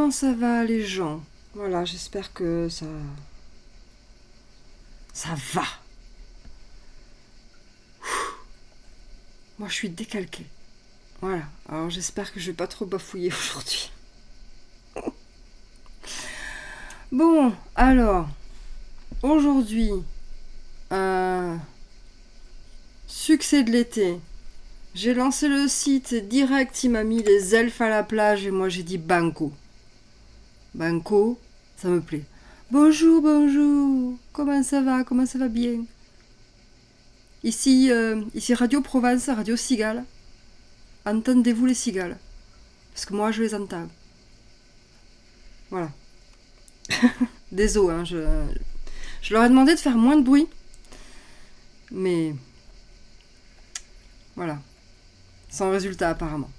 comment ça va les gens? Voilà, j'espère que ça va. Moi, je suis décalquée. Voilà, alors j'espère que je vais pas trop bafouiller aujourd'hui. Bon, alors, aujourd'hui, succès de l'été. J'ai lancé le site direct, il m'a mis les elfes à la plage et moi j'ai dit banco. Banco, ça me plaît. Bonjour, bonjour, comment ça va bien? Ici Radio Provence, Radio Cigale. Entendez-vous les cigales? Parce que moi je les entends. Voilà. Désolé, hein, je leur ai demandé de faire moins de bruit. Mais voilà. Sans résultat apparemment.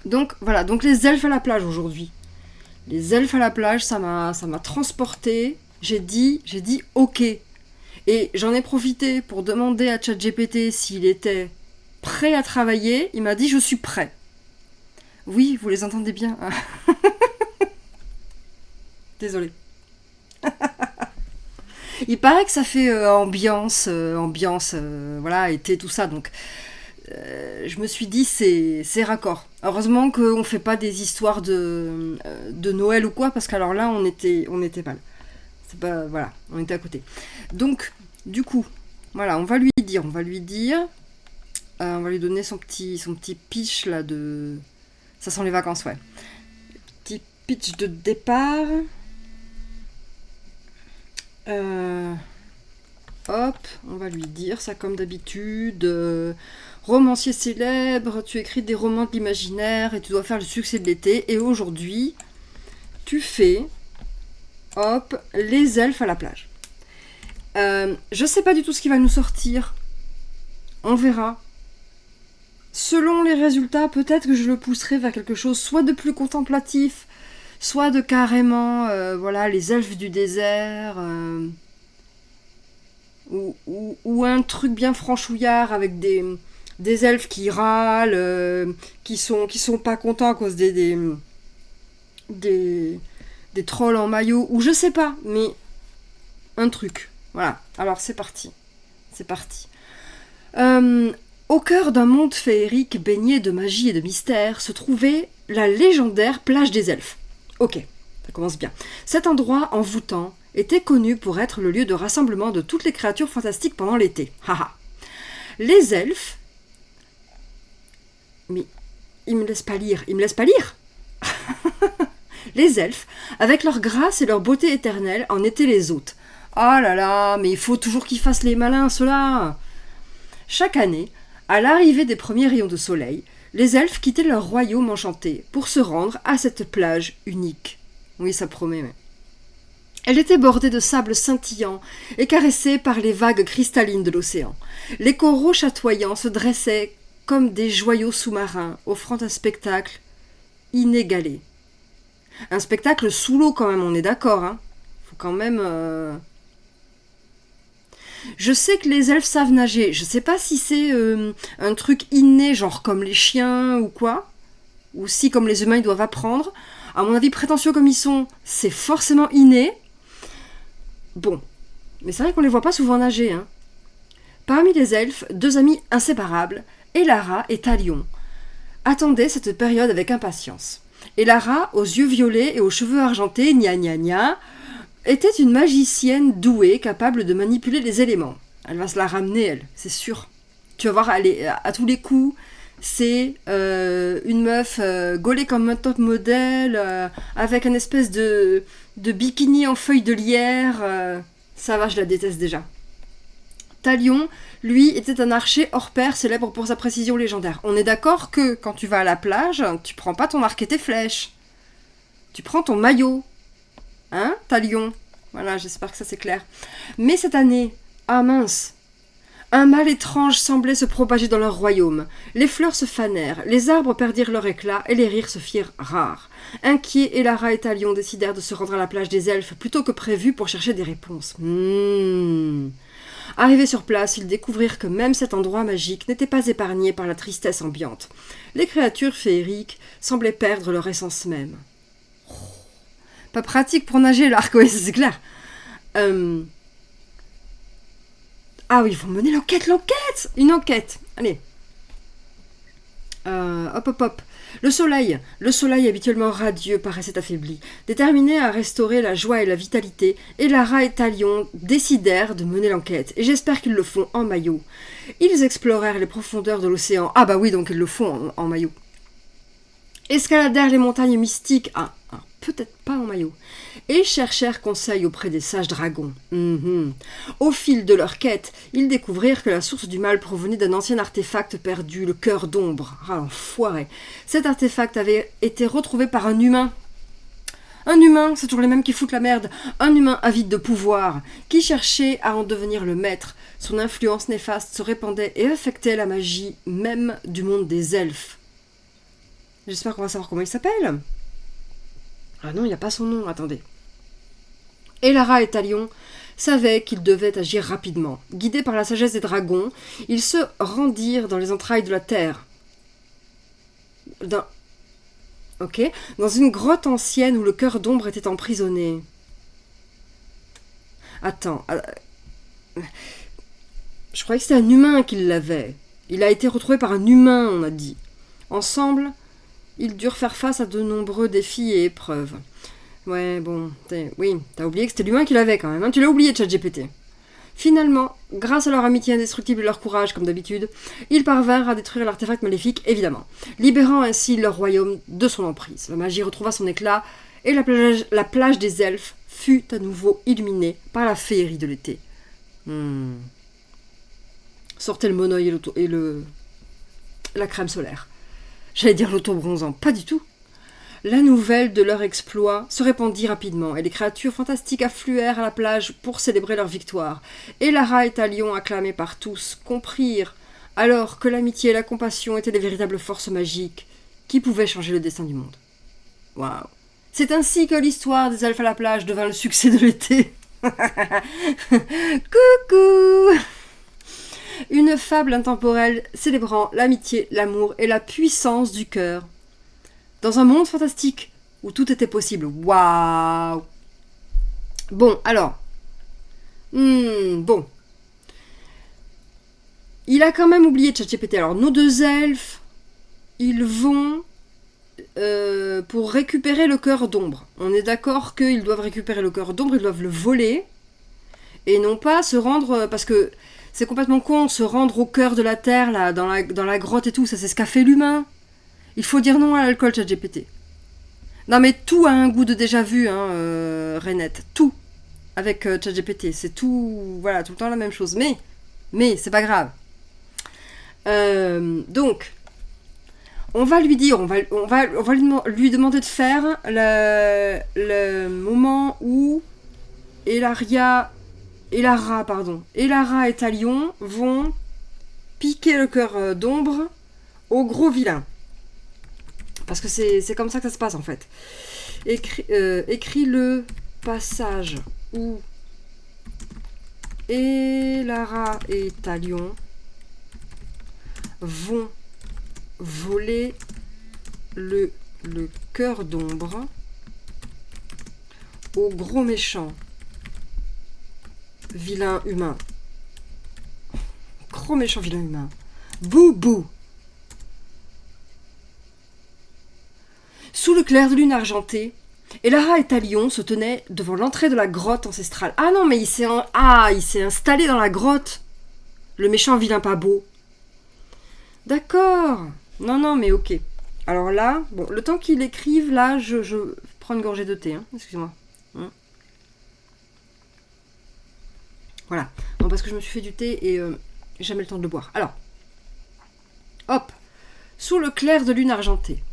Donc voilà, donc les elfes à la plage aujourd'hui. Les elfes à la plage, ça m'a transporté. J'ai dit ok. Et j'en ai profité pour demander à ChatGPT s'il était prêt à travailler. Il m'a dit je suis prêt. Oui, vous les entendez bien. Désolée. Il paraît que ça fait ambiance, voilà, été, tout ça. Donc je me suis dit c'est raccord. Heureusement qu'on fait pas des histoires de Noël ou quoi, parce qu'alors là on était mal. C'est pas, voilà, on était à côté. Donc du coup, voilà, on va lui dire, on va lui donner son petit pitch là de, ça sent les vacances, ouais. Petit pitch de départ. Hop, on va lui dire ça comme d'habitude. Romancier célèbre, tu écris des romans de l'imaginaire et tu dois faire le succès de l'été. Et aujourd'hui, tu fais, hop, les elfes à la plage. Je sais pas du tout ce qui va nous sortir. On verra. Selon les résultats, peut-être que je le pousserai vers quelque chose soit de plus contemplatif, soit de carrément, voilà, les elfes du désert, ou un truc bien franchouillard avec des elfes qui râlent, qui sont pas contents à cause des trolls en maillot, ou je sais pas, mais un truc. Voilà, alors c'est parti. Au cœur d'un monde féerique baigné de magie et de mystère se trouvait la légendaire plage des elfes. Ok, ça commence bien. Cet endroit envoûtant était connu pour être le lieu de rassemblement de toutes les créatures fantastiques pendant l'été. Haha. Les elfes... Mais il me laisse pas lire. Les elfes, avec leur grâce et leur beauté éternelle, en étaient les hôtes. Oh là là, mais il faut toujours qu'ils fassent les malins, ceux-là. Chaque année, à l'arrivée des premiers rayons de soleil, les elfes quittaient leur royaume enchanté pour se rendre à cette plage unique. Oui, ça promet, mais... Elle était bordée de sable scintillant et caressée par les vagues cristallines de l'océan. Les coraux chatoyants se dressaient comme des joyaux sous-marins, offrant un spectacle inégalé. Un spectacle sous l'eau quand même, on est d'accord, hein. Faut quand même... Je sais que les elfes savent nager. Je sais pas si c'est un truc inné, genre comme les chiens ou quoi. Ou si, comme les humains, ils doivent apprendre. À mon avis, prétentieux comme ils sont, c'est forcément inné. Bon. Mais c'est vrai qu'on les voit pas souvent nager, hein. Parmi les elfes, 2 amis inséparables, Elara et Talion, attendaient cette période avec impatience. Elara, aux yeux violets et aux cheveux argentés, gna gna gna, était une magicienne douée, capable de manipuler les éléments. Elle va se la ramener, elle, c'est sûr. Tu vas voir, à tous les coups, c'est une meuf gaulée comme un top modèle, avec une espèce de bikini en feuilles de lierre. Ça va, je la déteste déjà. Talion, lui, était un archer hors pair, célèbre pour sa précision légendaire. On est d'accord que, quand tu vas à la plage, tu prends pas ton arc et tes flèches. Tu prends ton maillot. Hein, Talion? Voilà, j'espère que ça c'est clair. Mais cette année, ah mince, un mal étrange semblait se propager dans leur royaume. Les fleurs se fanèrent, les arbres perdirent leur éclat et les rires se firent rares. Inquiets, Elara et Talion décidèrent de se rendre à la plage des elfes plutôt que prévu pour chercher des réponses. Arrivés sur place, ils découvrirent que même cet endroit magique n'était pas épargné par la tristesse ambiante. Les créatures féeriques semblaient perdre leur essence même. Pas pratique pour nager, l'arc, oui, c'est clair. Ah oui, ils vont mener l'enquête. Une enquête. Allez. Hop. Le soleil, habituellement radieux, paraissait affaibli. Déterminé à restaurer la joie et la vitalité, Elara et Talion décidèrent de mener l'enquête, et j'espère qu'ils le font en maillot. Ils explorèrent les profondeurs de l'océan. Ah bah oui, donc ils le font en maillot. Escaladèrent les montagnes mystiques. Peut-être pas en maillot. Et cherchèrent conseil auprès des sages dragons. Au fil de leur quête, ils découvrirent que la source du mal provenait d'un ancien artefact perdu, le cœur d'ombre. Ah, l'enfoiré. Cet artefact avait été retrouvé par un humain. Un humain, c'est toujours les mêmes qui foutent la merde. Un humain avide de pouvoir, qui cherchait à en devenir le maître. Son influence néfaste se répandait et affectait la magie même du monde des elfes. J'espère qu'on va savoir comment il s'appelle. Ah non, il n'y a pas son nom, attendez. Elara et Talion savaient qu'ils devaient agir rapidement. Guidés par la sagesse des dragons, ils se rendirent dans les entrailles de la terre. Dans une grotte ancienne où le cœur d'ombre était emprisonné. Attends. Je croyais que c'était un humain qui l'avait. Il a été retrouvé par un humain, on a dit. Ensemble, ils durent faire face à de nombreux défis et épreuves. Ouais, bon, t'as oublié que c'était l'humain qui l'avait quand même, hein, tu l'as oublié, ChatGPT. Finalement, grâce à leur amitié indestructible et leur courage, comme d'habitude, ils parvinrent à détruire l'artefact maléfique, évidemment, libérant ainsi leur royaume de son emprise. La magie retrouva son éclat, et la plage des elfes fut à nouveau illuminée par la féerie de l'été. Sortez le monoeil et la crème solaire. J'allais dire l'auto-bronzant, pas du tout. La nouvelle de leur exploit se répandit rapidement, et les créatures fantastiques affluèrent à la plage pour célébrer leur victoire. Elara et Talion, acclamés par tous, comprirent alors que l'amitié et la compassion étaient des véritables forces magiques qui pouvaient changer le destin du monde. Waouh! C'est ainsi que l'histoire des elfes à la plage devint le succès de l'été. Coucou! Une fable intemporelle célébrant l'amitié, l'amour et la puissance du cœur. Dans un monde fantastique où tout était possible. Waouh! Bon, alors. Bon. Il a quand même oublié ChatGPT. Alors, nos deux elfes, ils vont pour récupérer le cœur d'ombre. On est d'accord qu'ils doivent récupérer le cœur d'ombre, ils doivent le voler. Et non pas se rendre... Parce que c'est complètement con, se rendre au cœur de la terre, là, dans la grotte et tout. Ça, c'est ce qu'a fait l'humain. Il faut dire non à l'alcool, ChatGPT. Non, mais tout a un goût de déjà-vu, Renette. Tout. Avec ChatGPT. C'est tout... Voilà, tout le temps la même chose. Mais c'est pas grave. Donc, on va lui dire, on va lui demander de faire le moment où Elara et Talion vont piquer le cœur d'ombre au gros vilain. Parce que c'est comme ça que ça se passe, en fait. Écris le passage où Elara et Talion vont voler le cœur d'ombre au gros méchant vilain humain. Gros méchant vilain humain. Boubou. Sous le clair de lune argentée, Elara et Talion se tenaient devant l'entrée de la grotte ancestrale. Ah non, mais il s'est installé dans la grotte. Le méchant vilain pas beau. D'accord. Non, mais ok. Alors là, bon, le temps qu'il écrive, là, je prends une gorgée de thé. Excusez-moi. Voilà. Non, parce que je me suis fait du thé et j'ai jamais le temps de le boire. Alors. Hop. Sous le clair de lune argentée.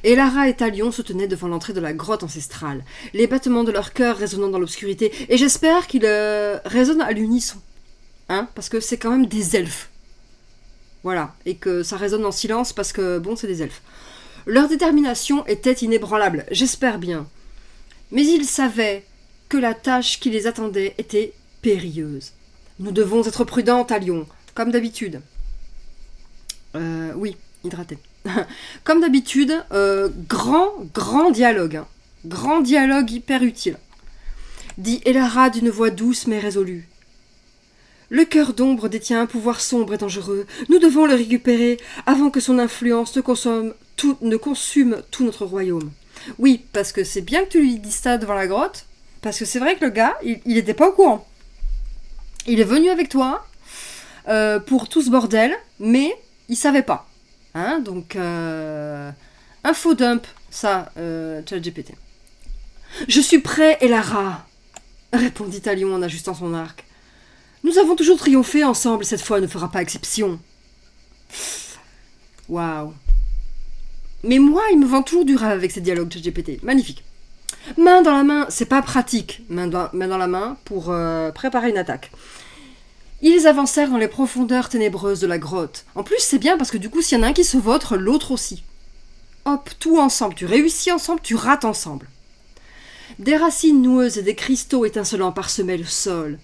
Elara et Talion se tenaient devant l'entrée de la grotte ancestrale, les battements de leur cœur résonnant dans l'obscurité, et j'espère qu'ils résonnent à l'unisson, parce que c'est quand même des elfes. Voilà, et que ça résonne en silence parce que, bon, c'est des elfes. Leur détermination était inébranlable, j'espère bien. Mais ils savaient que la tâche qui les attendait était périlleuse. Nous devons être prudents, Talion, comme d'habitude. Oui, hydraté. Comme d'habitude, grand dialogue. Grand dialogue hyper utile. Dit Elara d'une voix douce mais résolue. Le cœur d'ombre détient un pouvoir sombre et dangereux. Nous devons le récupérer avant que son influence ne consume tout notre royaume. Oui, parce que c'est bien que tu lui dises ça devant la grotte, parce que c'est vrai que le gars, il était pas au courant. Il est venu avec toi pour tout ce bordel, mais il savait pas. Hein, donc, info dump, ça, ChatGPT. Je suis prêt, Elara, répondit Talion en ajustant son arc. Nous avons toujours triomphé ensemble, cette fois ne fera pas exception. Waouh. Mais moi, il me vend toujours du rêve avec ces dialogues ChatGPT. Magnifique. Main dans la main, c'est pas pratique, main dans la main, pour préparer une attaque. Ils avancèrent dans les profondeurs ténébreuses de la grotte. En plus, c'est bien parce que du coup, s'il y en a un qui se vautre, l'autre aussi. Hop, tout ensemble. Tu réussis ensemble, tu rates ensemble. Des racines noueuses et des cristaux étincelants parsemaient le sol.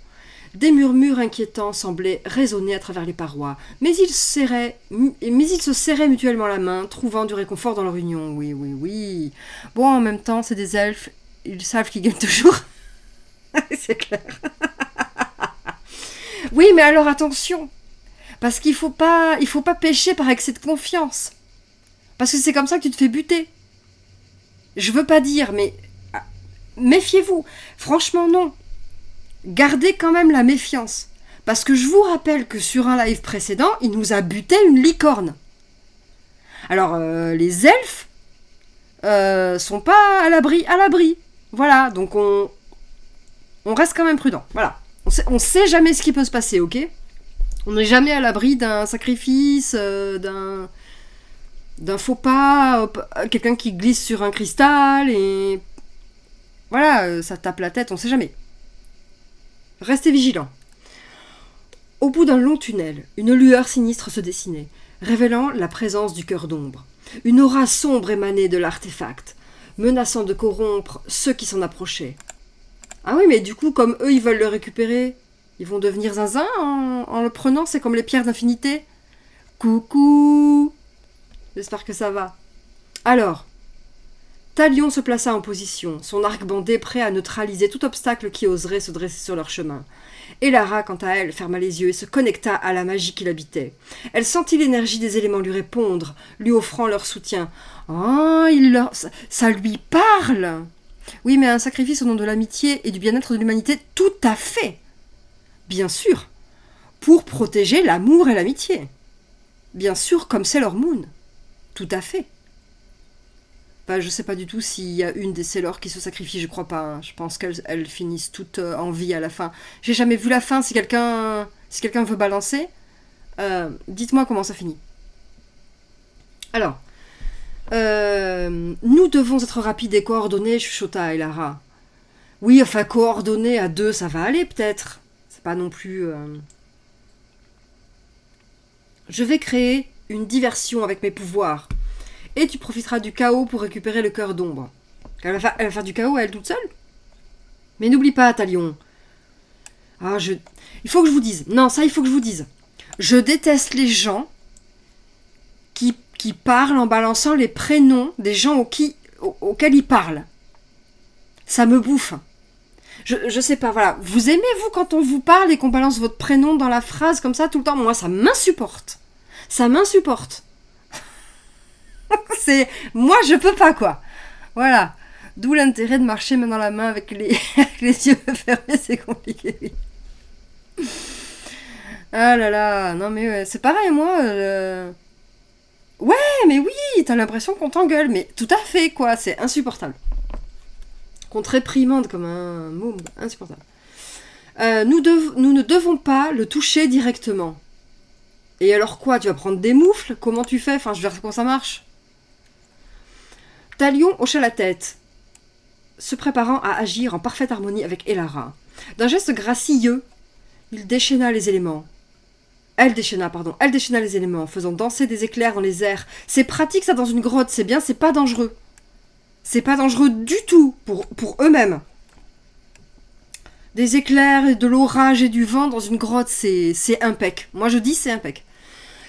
Des murmures inquiétants semblaient résonner à travers les parois, mais ils se serraient mutuellement la main, trouvant du réconfort dans leur union. Oui, oui, oui. Bon, en même temps, c'est des elfes, ils savent qu'ils gagnent toujours. C'est clair. Oui, mais alors attention, parce qu'il faut pas pécher par excès de confiance, parce que c'est comme ça que tu te fais buter. Je veux pas dire, mais méfiez-vous. Franchement, non. Gardez quand même la méfiance. Parce que je vous rappelle que sur un live précédent, il nous a buté une licorne. Alors, les elfes sont pas à l'abri. Voilà, donc on reste quand même prudent. Voilà. On sait jamais ce qui peut se passer, ok ? On n'est jamais à l'abri d'un sacrifice, d'un faux pas, quelqu'un qui glisse sur un cristal et... Voilà, ça tape la tête, on sait jamais. Restez vigilants. Au bout d'un long tunnel, une lueur sinistre se dessinait, révélant la présence du cœur d'ombre. Une aura sombre émanait de l'artefact, menaçant de corrompre ceux qui s'en approchaient. Ah oui, mais du coup, comme eux, ils veulent le récupérer, ils vont devenir zinzin en le prenant, c'est comme les pierres d'infinité. Coucou. J'espère que ça va. Alors, Talion se plaça en position, son arc bandé prêt à neutraliser tout obstacle qui oserait se dresser sur leur chemin. Elara, quant à elle, ferma les yeux et se connecta à la magie qui l'habitait. Elle sentit l'énergie des éléments lui répondre, lui offrant leur soutien. Oh, ça lui parle. Oui, mais un sacrifice au nom de l'amitié et du bien-être de l'humanité, tout à fait. Bien sûr, pour protéger l'amour et l'amitié. Bien sûr, comme Sailor Moon. Tout à fait. Bah, je sais pas du tout s'il y a une des Sailor qui se sacrifie, je crois pas. Hein. Je pense qu'elles finissent toutes en vie à la fin. J'ai jamais vu la fin, si quelqu'un veut balancer, dites-moi comment ça finit. Alors, nous devons être rapides et coordonnés, chuchota Elara. Oui, enfin, coordonnés à deux, ça va aller peut-être. C'est pas non plus... Je vais créer une diversion avec mes pouvoirs. Et tu profiteras du chaos pour récupérer le cœur d'ombre. Elle va faire du chaos à elle toute seule ? Mais n'oublie pas, Talion. Il faut que je vous dise. Non, ça, il faut que je vous dise. Je déteste les gens qui parlent en balançant les prénoms des gens auxquels ils parlent. Ça me bouffe. Je sais pas, voilà. Vous aimez, vous, quand on vous parle et qu'on balance votre prénom dans la phrase comme ça tout le temps ? Moi, ça m'insupporte. Ça m'insupporte. Moi, je peux pas, quoi. Voilà. D'où l'intérêt de marcher main dans la main avec les yeux fermés, c'est compliqué, oui. Ah là là, non mais ouais, c'est pareil, moi... Ouais, mais oui, t'as l'impression qu'on t'engueule, mais tout à fait, quoi, c'est insupportable. Qu'on te réprimande comme un môme, insupportable. Nous ne devons pas le toucher directement. Et alors quoi, tu vas prendre des moufles ? Comment tu fais ? Enfin, je veux dire, comment ça marche ? Talion hocha la tête, se préparant à agir en parfaite harmonie avec Elara. D'un geste gracieux, il déchaîna les éléments. Elle déchaîna les éléments, faisant danser des éclairs dans les airs. C'est pratique ça dans une grotte, c'est bien, c'est pas dangereux. C'est pas dangereux du tout pour eux-mêmes. Des éclairs, et de l'orage et du vent dans une grotte, c'est impec. Moi je dis c'est impec.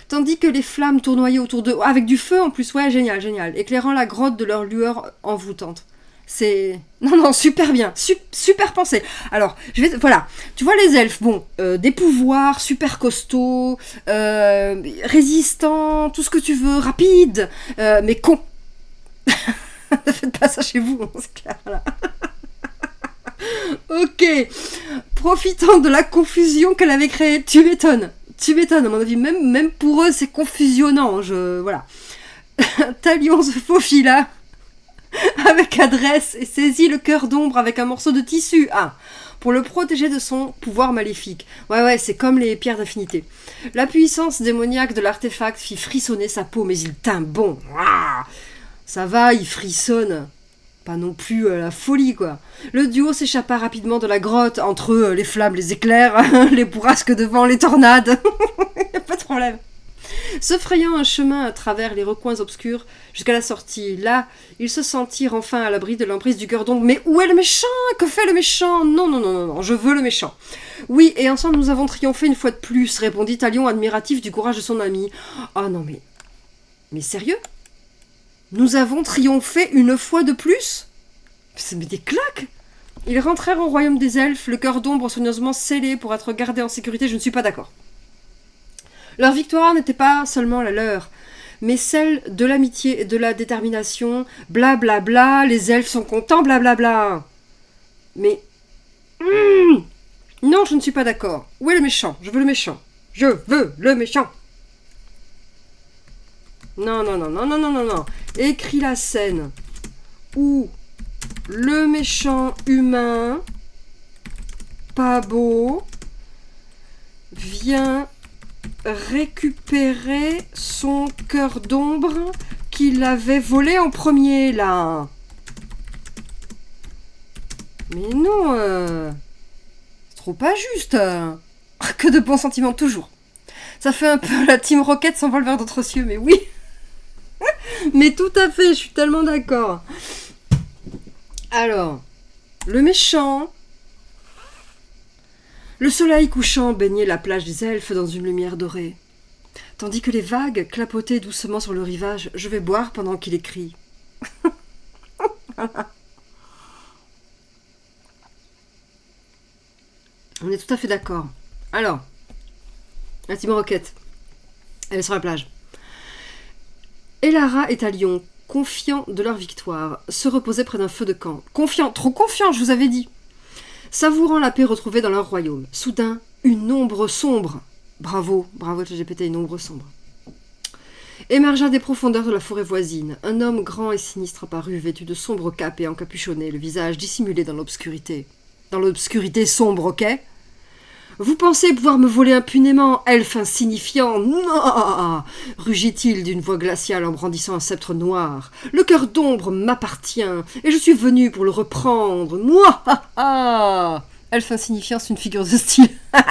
Tandis que les flammes tournoyaient autour d'eux, avec du feu en plus, ouais, génial, éclairant la grotte de leur lueur envoûtante. C'est... Non, non, super bien, super pensé. Alors, voilà, tu vois les elfes, bon, des pouvoirs super costauds, résistants, tout ce que tu veux, rapide, mais con. Ne faites pas ça chez vous, c'est clair, voilà. Ok, profitant de la confusion qu'elle avait créée, tu m'étonnes, à mon avis, même pour eux, c'est confusionnant, voilà. Talion se faufila avec adresse et saisit le cœur d'ombre avec un morceau de tissu. Ah, pour le protéger de son pouvoir maléfique. Ouais, c'est comme les pierres d'infinité. La puissance démoniaque de l'artefact fit frissonner sa peau, mais il tint bon. Ah, ça va, il frissonne. Pas non plus la folie, quoi. Le duo s'échappa rapidement de la grotte, entre les flammes, les éclairs, les bourrasques de vent, les tornades. Y a pas de problème. Se frayant un chemin à travers les recoins obscurs jusqu'à la sortie, là, ils se sentirent enfin à l'abri de l'emprise du cœur d'ombre. Mais où est le méchant? Que fait le méchant? Non, je veux le méchant. Oui, et ensemble nous avons triomphé une fois de plus, répondit Talion, admiratif du courage de son ami. Oh non, mais sérieux? Nous avons triomphé une fois de plus? Ça met des claques! Ils rentrèrent au royaume des elfes, le cœur d'ombre soigneusement scellé pour être gardé en sécurité. Je ne suis pas d'accord. Leur victoire n'était pas seulement la leur, mais celle de l'amitié et de la détermination. Blablabla, bla, bla, les elfes sont contents, blablabla. Bla, bla. Mais... non, je ne suis pas d'accord. Où est le méchant? Je veux le méchant. Je veux le méchant. Non. Écris la scène où le méchant humain, pas beau, vient récupérer son cœur d'ombre qu'il avait volé en premier, là. Mais non, c'est trop pas juste. Que de bons sentiments, toujours. Ça fait un peu la Team Rocket s'envole vers d'autres cieux, mais oui. Mais tout à fait, je suis tellement d'accord. Alors, le méchant... Le soleil couchant baignait la plage des elfes dans une lumière dorée. Tandis que les vagues clapotaient doucement sur le rivage, je vais boire pendant qu'il écrit. On est tout à fait d'accord. Alors, la Team Rocket, elle est sur la plage. Elara et Talion, confiants de leur victoire, se reposaient près d'un feu de camp. Confiants, trop confiants, je vous avais dit. Savourant la paix retrouvée dans leur royaume. Soudain, une ombre sombre, bravo ChatGPT, une ombre sombre, émergea des profondeurs de la forêt voisine. Un homme grand et sinistre apparut, vêtu de sombres capes et encapuchonné, le visage dissimulé dans l'obscurité. Dans l'obscurité sombre, ok? Vous pensez pouvoir me voler impunément, elfe insignifiant? Non! Rugit-il d'une voix glaciale en brandissant un sceptre noir. Le cœur d'ombre m'appartient, et je suis venu pour le reprendre. Moi! Elfe insignifiant, c'est une figure de style. Ah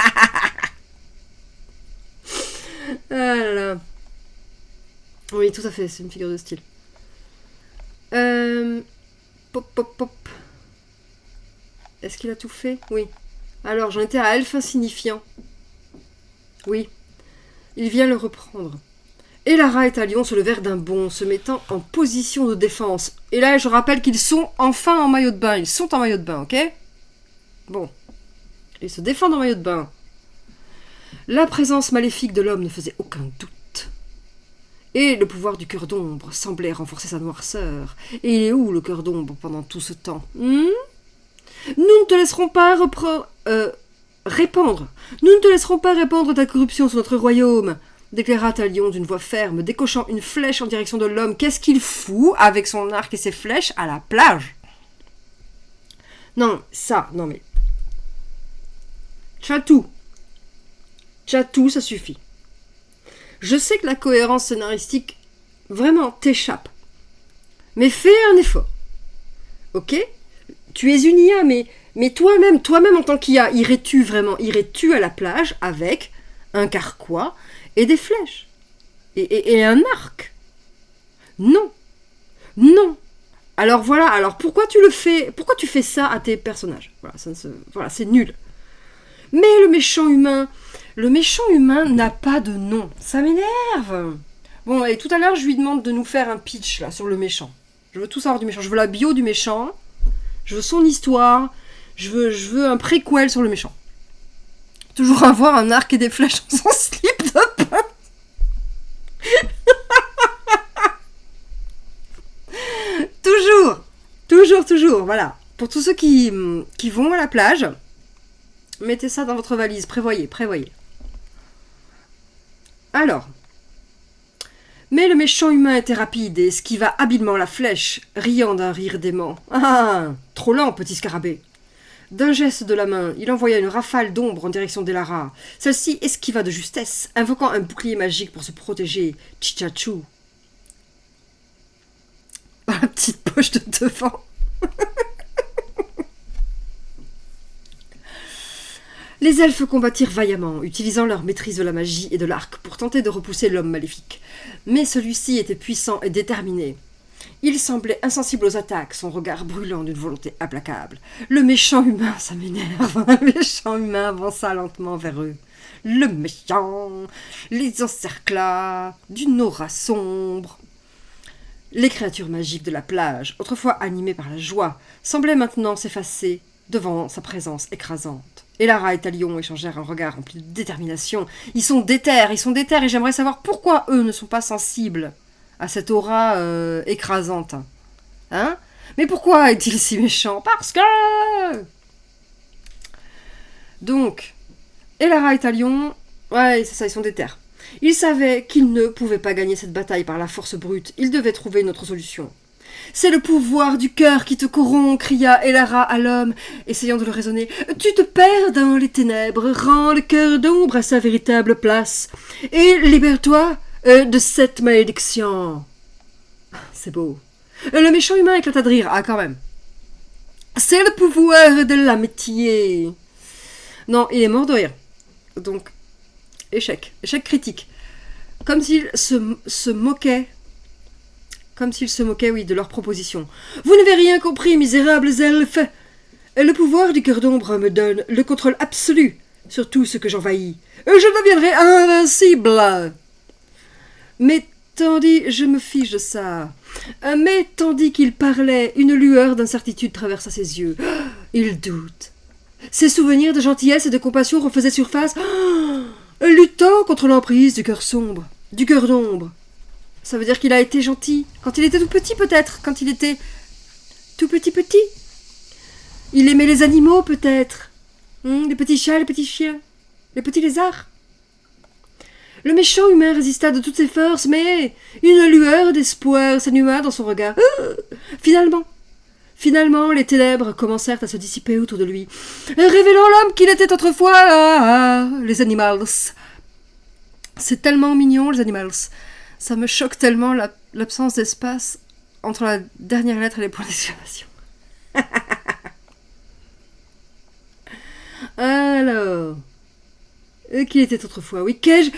là là. Oui, tout à fait, c'est une figure de style. Pop. Est-ce qu'il a tout fait? Oui. Alors, j'en étais à elfe insignifiant. Oui. Il vient le reprendre. Elara et Talion se levèrent d'un bond, se mettant en position de défense. Et là, je rappelle qu'ils sont enfin en maillot de bain. Ils sont en maillot de bain, ok? Bon. Ils se défendent en maillot de bain. La présence maléfique de l'homme ne faisait aucun doute. Et le pouvoir du cœur d'ombre semblait renforcer sa noirceur. Et il est où, le cœur d'ombre, pendant tout ce temps? Nous ne te laisserons pas répandre. Nous ne te laisserons pas répandre ta corruption sur notre royaume, déclara Talion d'une voix ferme, décochant une flèche en direction de l'homme. Qu'est-ce qu'il fout avec son arc et ses flèches à la plage? Non mais... Chatou, ça suffit. Je sais que la cohérence scénaristique, vraiment, t'échappe. Mais fais un effort. Ok? Tu es une IA, mais toi-même en tant qu'IA, irais-tu à la plage avec un carquois et des flèches et un arc? Non. Alors voilà, pourquoi tu fais ça à tes personnages? Voilà, c'est nul. Mais le méchant humain n'a pas de nom. Ça m'énerve. Bon, et tout à l'heure, je lui demande de nous faire un pitch là sur le méchant. Je veux tout savoir du méchant. Je veux la bio du méchant. Je veux son histoire. Je veux un préquel sur le méchant. Toujours avoir un arc et des flèches dans son slip de pain. Toujours, voilà. Pour tous ceux qui vont à la plage, mettez ça dans votre valise, prévoyez. Alors, mais le méchant humain était rapide et esquiva habilement la flèche, riant d'un rire dément. Ah, trop lent, petit scarabée. D'un geste de la main, il envoya une rafale d'ombre en direction d'Elara. Celle-ci esquiva de justesse, invoquant un bouclier magique pour se protéger. Tchichachou. La petite poche de devant. Les elfes combattirent vaillamment, utilisant leur maîtrise de la magie et de l'arc pour tenter de repousser l'homme maléfique. Mais celui-ci était puissant et déterminé. Il semblait insensible aux attaques, son regard brûlant d'une volonté implacable. Le méchant humain, ça m'énerve, le méchant humain avança lentement vers eux. Le méchant les encercla d'une aura sombre. Les créatures magiques de la plage, autrefois animées par la joie, semblaient maintenant s'effacer devant sa présence écrasante. Elara et Talion échangèrent un regard rempli de détermination. Ils sont déter, et j'aimerais savoir pourquoi eux ne sont pas sensibles à cette aura écrasante. Hein? Mais pourquoi est-il si méchant? Parce que... Donc, Elara et Talion, ouais, c'est ça, ils sont déter. Ils savaient qu'ils ne pouvaient pas gagner cette bataille par la force brute. Ils devaient trouver une autre solution. « C'est le pouvoir du cœur qui te corrompt !» cria Elara à l'homme, essayant de le raisonner. « Tu te perds dans les ténèbres, rends le cœur d'ombre à sa véritable place, et libère-toi de cette malédiction. » C'est beau. Le méchant humain éclata de rire. Ah, quand même. « C'est le pouvoir de l'amitié. » Non, il est mort de rire. Donc, échec critique. Comme s'il se moquait. Comme s'ils se moquaient, oui, de leur proposition. « Vous n'avez rien compris, misérables elfes. Le pouvoir du cœur d'ombre me donne le contrôle absolu sur tout ce que j'envahis. Je deviendrai invincible. » Mais tandis... Je me fiche de ça. Mais tandis qu'il parlait, une lueur d'incertitude traversa ses yeux. Il doute. Ses souvenirs de gentillesse et de compassion refaisaient surface, luttant contre l'emprise du cœur sombre, du cœur d'ombre. Ça veut dire qu'il a été gentil quand il était tout petit, peut-être, quand il était tout petit. Il aimait les animaux, peut-être. Les petits chats, les petits chiens, les petits lézards. Le méchant humain résista de toutes ses forces, mais une lueur d'espoir s'anima dans son regard. Finalement, les ténèbres commencèrent à se dissiper autour de lui, révélant l'homme qu'il était autrefois. Les animals. C'est tellement mignon, les animals. Ça me choque tellement l'absence d'espace entre la dernière lettre et les points d'exclamation. Alors, qui était autrefois? Oui, qu'ai-je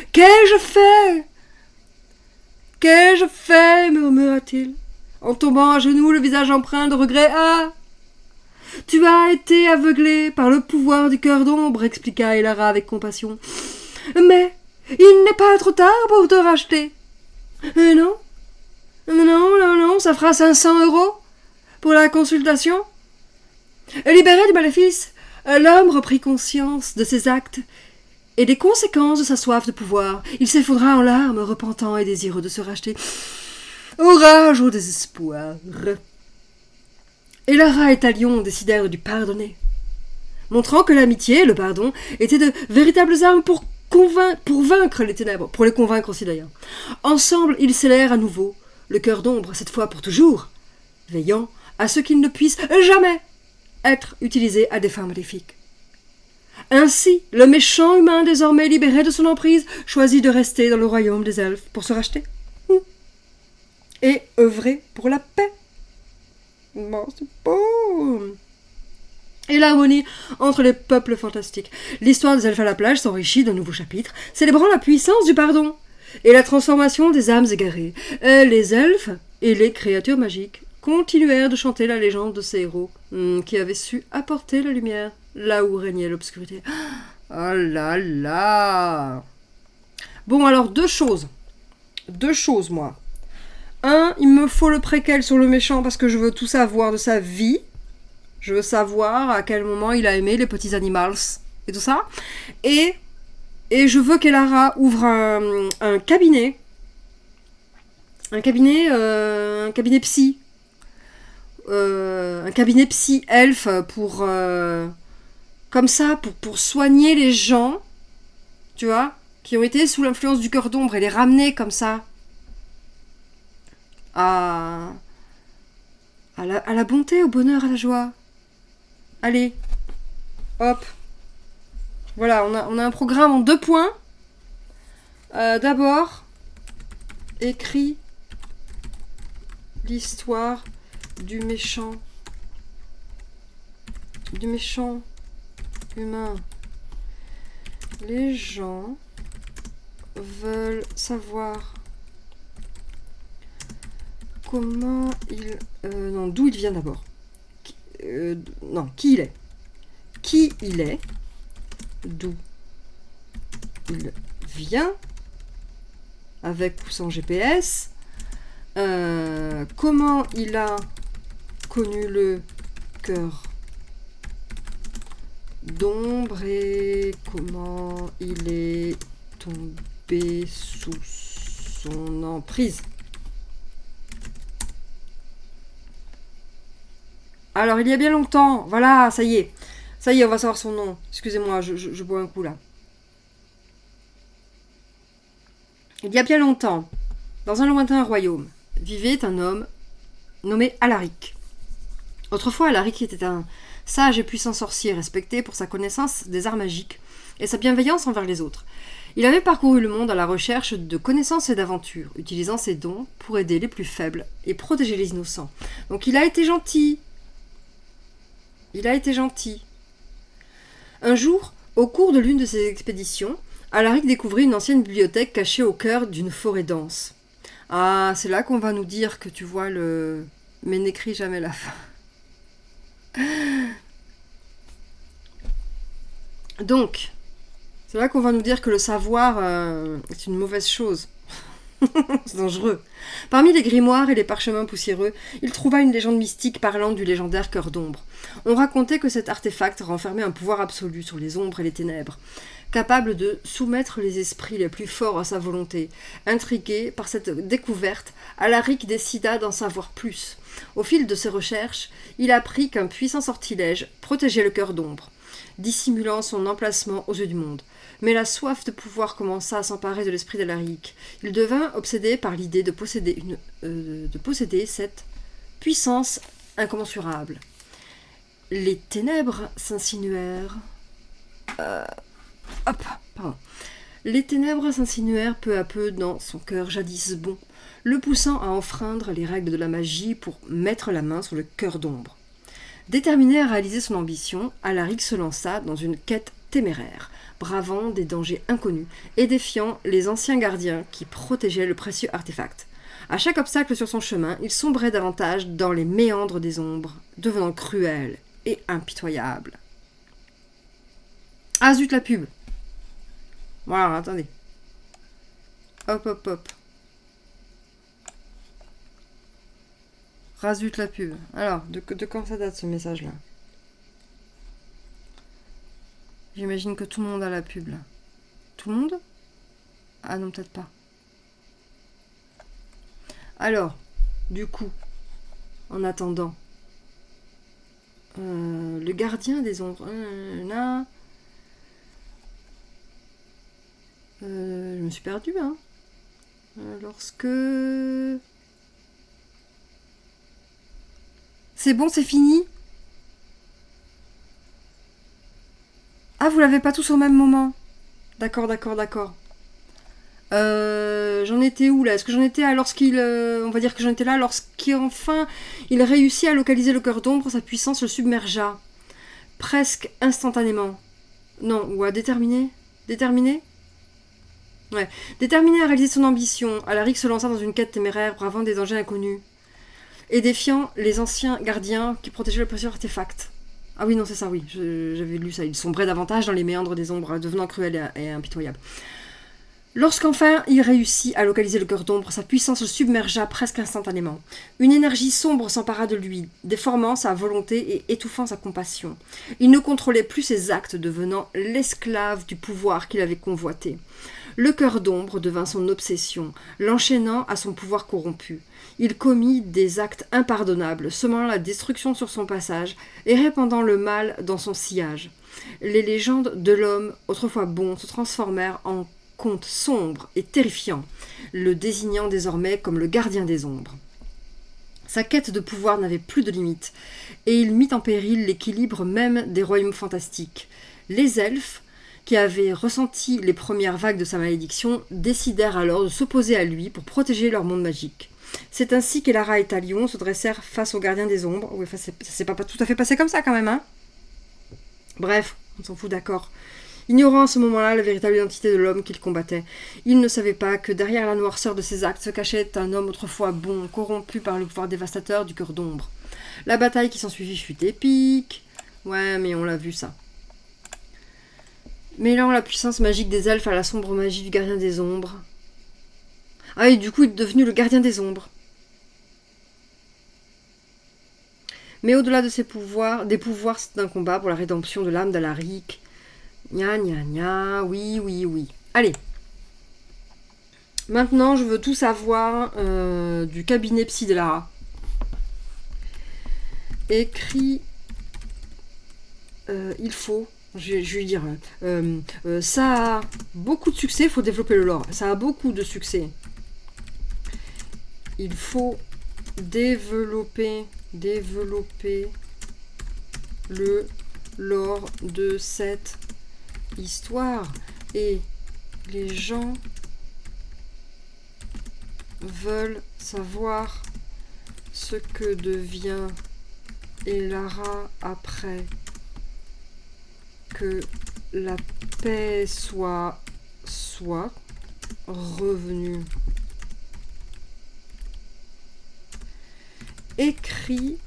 fait? Qu'ai-je fait? Murmura-t-il, en tombant à genoux, le visage empreint de regret. Ah! Tu as été aveuglé par le pouvoir du cœur d'ombre, expliqua Elara avec compassion. Mais il n'est pas trop tard pour te racheter. Non, ça fera 500 € pour la consultation. Libéré du maléfice, l'homme reprit conscience de ses actes et des conséquences de sa soif de pouvoir. Il s'effondra en larmes, repentant et désireux de se racheter. Orage au désespoir. Elara et Talion décidèrent de lui pardonner, montrant que l'amitié et le pardon étaient de véritables armes pour vaincre les ténèbres, pour les convaincre aussi d'ailleurs. Ensemble, ils scellèrent à nouveau le cœur d'ombre, cette fois pour toujours, veillant à ce qu'il ne puisse jamais être utilisé à des fins maléfiques. Ainsi, le méchant humain, désormais libéré de son emprise, choisit de rester dans le royaume des elfes pour se racheter et œuvrer pour la paix. Bon, c'est beau. Et l'harmonie entre les peuples fantastiques. L'histoire des elfes à la plage s'enrichit d'un nouveau chapitre, célébrant la puissance du pardon et la transformation des âmes égarées. Les elfes et les créatures magiques continuèrent de chanter la légende de ces héros qui avaient su apporter la lumière là où régnait l'obscurité. Oh là là! Bon, alors deux choses, moi. Un, il me faut le préquel sur le méchant parce que je veux tout savoir de sa vie. Je veux savoir à quel moment il a aimé les petits animals et tout ça. Et je veux qu'Elara ouvre un cabinet. Un cabinet psy. Un cabinet psy elfe pour... comme ça, pour soigner les gens, tu vois, qui ont été sous l'influence du cœur d'ombre et les ramener comme ça à la bonté, au bonheur, à la joie. Allez, hop. Voilà, on a un programme en 2 points. D'abord, écrit l'histoire du méchant humain. Les gens veulent savoir comment il... non, d'où il vient d'abord. Qui il est. Qui il est. D'où il vient. Avec ou sans GPS. Comment il a connu le cœur d'ombre et comment il est tombé sous son emprise. Alors, il y a bien longtemps, voilà, ça y est, on va savoir son nom. Excusez-moi, je bois un coup là. Il y a bien longtemps, dans un lointain royaume, vivait un homme nommé Alaric. Autrefois, Alaric était un sage et puissant sorcier respecté pour sa connaissance des arts magiques et sa bienveillance envers les autres. Il avait parcouru le monde à la recherche de connaissances et d'aventures, utilisant ses dons pour aider les plus faibles et protéger les innocents. Donc il a été gentil. Un jour, au cours de l'une de ses expéditions, Alaric découvrit une ancienne bibliothèque cachée au cœur d'une forêt dense. Ah, c'est là qu'on va nous dire que tu vois le... Mais n'écris jamais la fin. Donc, c'est là qu'on va nous dire que le savoir est une mauvaise chose. C'est dangereux. Parmi les grimoires et les parchemins poussiéreux, il trouva une légende mystique parlant du légendaire cœur d'ombre. On racontait que cet artefact renfermait un pouvoir absolu sur les ombres et les ténèbres, capable de soumettre les esprits les plus forts à sa volonté. Intrigué par cette découverte, Alaric décida d'en savoir plus. Au fil de ses recherches, il apprit qu'un puissant sortilège protégeait le cœur d'ombre, dissimulant son emplacement aux yeux du monde. Mais la soif de pouvoir commença à s'emparer de l'esprit d'Alaric. Il devint obsédé par l'idée de posséder cette puissance incommensurable. Les ténèbres s'insinuèrent... Les ténèbres s'insinuèrent peu à peu dans son cœur jadis bon, le poussant à enfreindre les règles de la magie pour mettre la main sur le cœur d'ombre. Déterminé à réaliser son ambition, Alaric se lança dans une quête téméraire, bravant des dangers inconnus et défiant les anciens gardiens qui protégeaient le précieux artefact. À chaque obstacle sur son chemin, il sombrait davantage dans les méandres des ombres, devenant cruel et impitoyable. Ah zut, la pub! Voilà, attendez. Hop. Razute la pub. Alors, de quand ça date ce message-là? J'imagine que tout le monde a la pub là. Tout le monde? Ah non, peut-être pas. Alors, du coup, en attendant, le gardien des ombres, là, je me suis perdue, hein. Lorsque... C'est bon, c'est fini? Ah, vous l'avez pas tous au même moment? D'accord. J'en étais où là? Est-ce que j'en étais à lorsqu'il... on va dire que j'en étais là lorsqu'enfin il réussit à localiser le cœur d'ombre, sa puissance le submergea. Presque instantanément. Non, ou à déterminer? Déterminé? Ouais. Déterminé à réaliser son ambition, Alaric se lança dans une quête téméraire, bravant des dangers inconnus. Et défiant les anciens gardiens qui protégeaient le précieux artefact. Ah oui, non, c'est ça, oui, j'avais lu ça. Il sombrait davantage dans les méandres des ombres, devenant cruel et impitoyable. Lorsqu'enfin il réussit à localiser le cœur d'ombre, sa puissance le submergea presque instantanément. Une énergie sombre s'empara de lui, déformant sa volonté et étouffant sa compassion. Il ne contrôlait plus ses actes, devenant l'esclave du pouvoir qu'il avait convoité. Le cœur d'ombre devint son obsession, l'enchaînant à son pouvoir corrompu. Il commit des actes impardonnables, semant la destruction sur son passage et répandant le mal dans son sillage. Les légendes de l'homme, autrefois bon, se transformèrent en conte sombre et terrifiant, le désignant désormais comme le gardien des ombres. Sa quête de pouvoir n'avait plus de limites, et il mit en péril l'équilibre même des royaumes fantastiques. Les elfes, qui avaient ressenti les premières vagues de sa malédiction, décidèrent alors de s'opposer à lui pour protéger leur monde magique. C'est ainsi qu'Elara et Talion se dressèrent face au gardien des ombres. Oui, ça s'est pas tout à fait passé comme ça quand même, hein. Bref, on s'en fout, d'accord. Ignorant à ce moment-là la véritable identité de l'homme qu'il combattait, il ne savait pas que derrière la noirceur de ses actes se cachait un homme autrefois bon, corrompu par le pouvoir dévastateur du cœur d'ombre. La bataille qui s'ensuivit fut épique. Ouais, mais on l'a vu ça. Mêlant la puissance magique des elfes à la sombre magie du gardien des ombres. Ah, et du coup, il est devenu le gardien des ombres. Mais au-delà de ses pouvoirs, des pouvoirs, c'est un combat pour la rédemption de l'âme d'Alaric. Gna gna gna, oui, oui, oui. Allez. Maintenant, je veux tout savoir du cabinet psy de Lara. Écrit... il faut... Je vais lui dire... ça a beaucoup de succès, il faut développer le lore. Ça a beaucoup de succès. Il faut développer le lore de cette histoire, et les gens veulent savoir ce que devient Elara après que la paix soit revenue. Écrit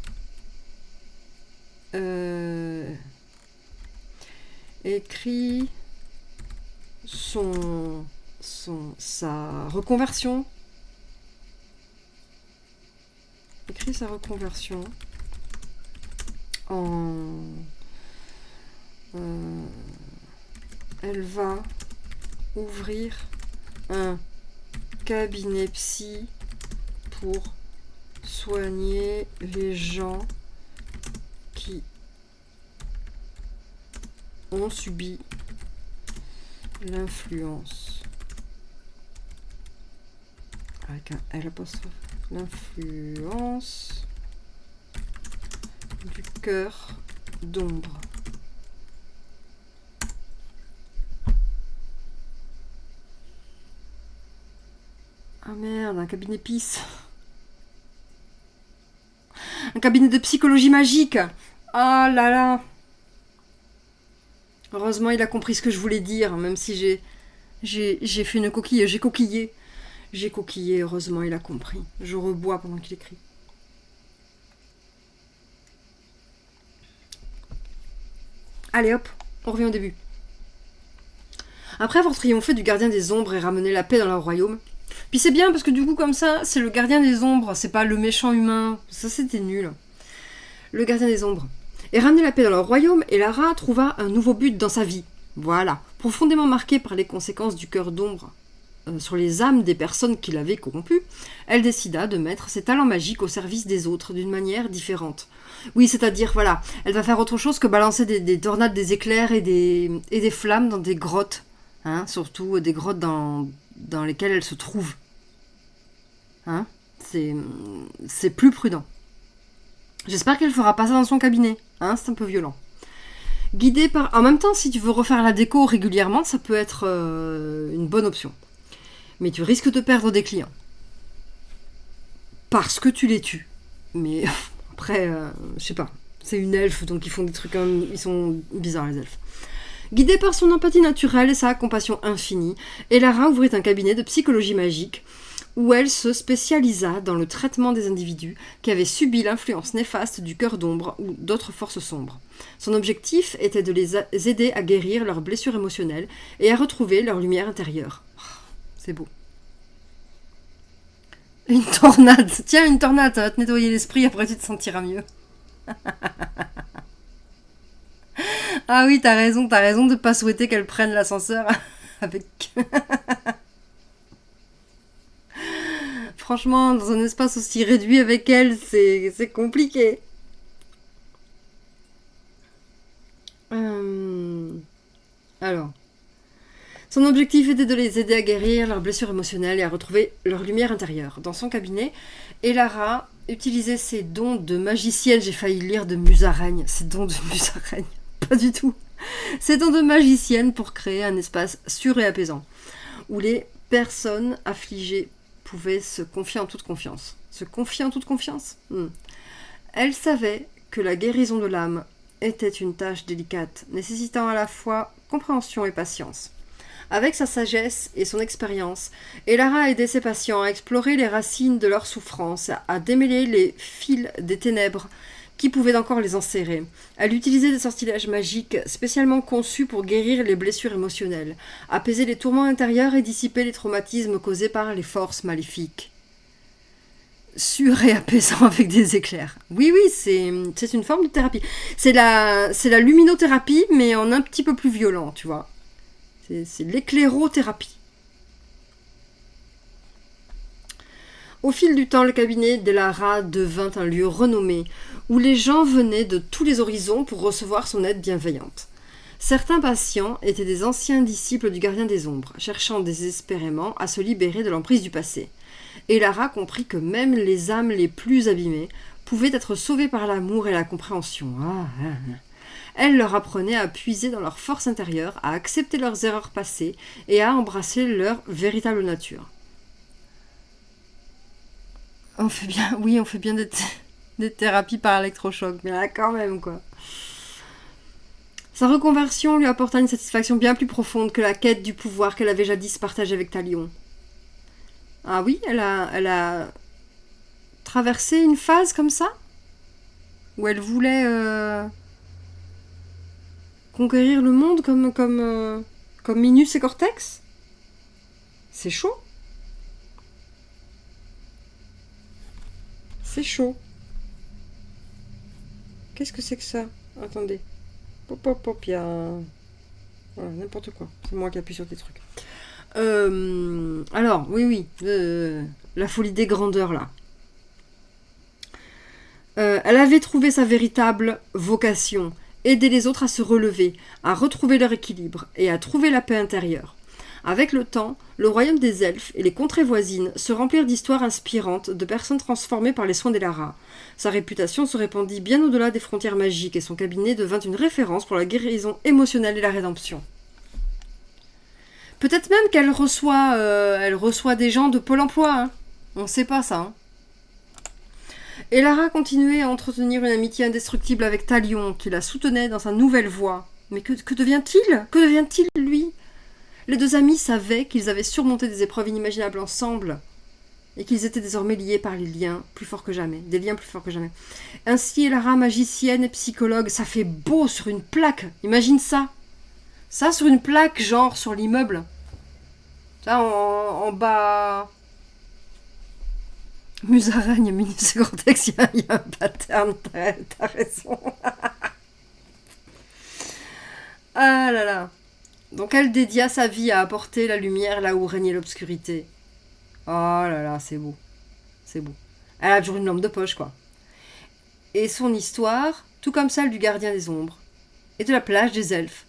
sa reconversion. Écrit sa reconversion en... elle va ouvrir un cabinet psy pour soigner les gens qui ont subi l'influence, avec un L apostrophe, l'influence du cœur d'ombre. Ah merde, un cabinet pisse. Un cabinet de psychologie magique. Ah là là. Heureusement, il a compris ce que je voulais dire, même si j'ai fait une coquille, j'ai coquillé. J'ai coquillé, heureusement, il a compris. Je rebois pendant qu'il écrit. Allez hop, on revient au début. Après avoir triomphé du gardien des ombres et ramené la paix dans leur royaume, puis c'est bien parce que du coup comme ça, c'est le gardien des ombres, c'est pas le méchant humain. Ça c'était nul. Le gardien des ombres. Et ramener la paix dans leur royaume, Elara trouva un nouveau but dans sa vie. Voilà. Profondément marquée par les conséquences du cœur d'ombre sur les âmes des personnes qui l'avaient corrompue, elle décida de mettre ses talents magiques au service des autres d'une manière différente. Oui, c'est-à-dire, voilà, elle va faire autre chose que balancer des tornades, des éclairs et des flammes dans des grottes. Hein, surtout des grottes dans lesquelles elle se trouve. Hein, c'est plus prudent. J'espère qu'elle fera pas ça dans son cabinet. Hein, c'est un peu violent. Guidée par... En même temps, si tu veux refaire la déco régulièrement, ça peut être une bonne option. Mais tu risques de perdre des clients. Parce que tu les tues. Mais après, je sais pas. C'est une elfe, donc ils font des trucs... Ils sont bizarres, les elfes. Guidée par son empathie naturelle et sa compassion infinie, Elara ouvrit un cabinet de psychologie magique où elle se spécialisa dans le traitement des individus qui avaient subi l'influence néfaste du cœur d'ombre ou d'autres forces sombres. Son objectif était de les aider à guérir leurs blessures émotionnelles et à retrouver leur lumière intérieure. C'est beau. Une tornade. Tiens, une tornade, ça va te nettoyer l'esprit, après tu te sentiras mieux. Ah oui, t'as raison de pas souhaiter qu'elle prenne l'ascenseur avec... Franchement, dans un espace aussi réduit avec elle, c'est compliqué. Alors... Son objectif était de les aider à guérir leurs blessures émotionnelles et à retrouver leur lumière intérieure. Dans son cabinet, Elara utilisait ses dons de magicienne. J'ai failli lire de musaraigne. Ses dons de musaraigne. Pas du tout. Ses dons de magicienne pour créer un espace sûr et apaisant, où les personnes affligées pouvaient se confier en toute confiance. Se confier en toute confiance Elle savait que la guérison de l'âme était une tâche délicate, nécessitant à la fois compréhension et patience. Avec sa sagesse et son expérience, Elara aidait ses patients à explorer les racines de leurs souffrances, à démêler les fils des ténèbres qui pouvaient encore les enserrer. Elle utilisait des sortilèges magiques spécialement conçus pour guérir les blessures émotionnelles, apaiser les tourments intérieurs et dissiper les traumatismes causés par les forces maléfiques. Sûr et apaisant avec des éclairs. Oui, c'est une forme de thérapie. C'est la luminothérapie, mais en un petit peu plus violent, tu vois. C'est l'éclairothérapie. Au fil du temps, le cabinet d'Elara devint un lieu renommé, où les gens venaient de tous les horizons pour recevoir son aide bienveillante. Certains patients étaient des anciens disciples du gardien des ombres, cherchant désespérément à se libérer de l'emprise du passé. Elara comprit que même les âmes les plus abîmées pouvaient être sauvées par l'amour et la compréhension. Elle leur apprenait à puiser dans leur force intérieure, à accepter leurs erreurs passées et à embrasser leur véritable nature. On fait bien des thérapies par électrochoc, mais là quand même quoi. Sa reconversion lui apporta une satisfaction bien plus profonde que la quête du pouvoir qu'elle avait jadis partagée avec Talion. Ah oui, elle a traversé une phase comme ça, où elle voulait conquérir le monde comme Minus et Cortex. C'est chaud. C'est chaud. Qu'est-ce que c'est que ça? Attendez. Pop, il y a... Voilà, n'importe quoi. C'est moi qui appuie sur des trucs. Alors, oui. La folie des grandeurs, là. Elle avait trouvé sa véritable vocation. Aider les autres à se relever, à retrouver leur équilibre et à trouver la paix intérieure. Avec le temps, le royaume des elfes et les contrées voisines se remplirent d'histoires inspirantes de personnes transformées par les soins d'Elara. Sa réputation se répandit bien au-delà des frontières magiques et son cabinet devint une référence pour la guérison émotionnelle et la rédemption. Peut-être même qu'elle reçoit des gens de Pôle emploi. Hein. On ne sait pas ça. Elara continuait à entretenir une amitié indestructible avec Talion, qui la soutenait dans sa nouvelle voie. Mais que devient-il? Que devient-il, lui? Les deux amis savaient qu'ils avaient surmonté des épreuves inimaginables ensemble et qu'ils étaient désormais liés par les liens plus forts que jamais, des liens plus forts que jamais. Ainsi, Elara, magicienne et psychologue, ça fait beau sur une plaque. Imagine ça. Ça sur une plaque, genre sur l'immeuble. Ça en bas. Musaraigne, Minus et Cortex, il y a un pattern, t'as raison. Ah là là. Donc elle dédia sa vie à apporter la lumière là où régnait l'obscurité. Oh là là, c'est beau. C'est beau. Elle a toujours une lampe de poche, quoi. Et son histoire, tout comme celle du gardien des ombres et de la plage des elfes,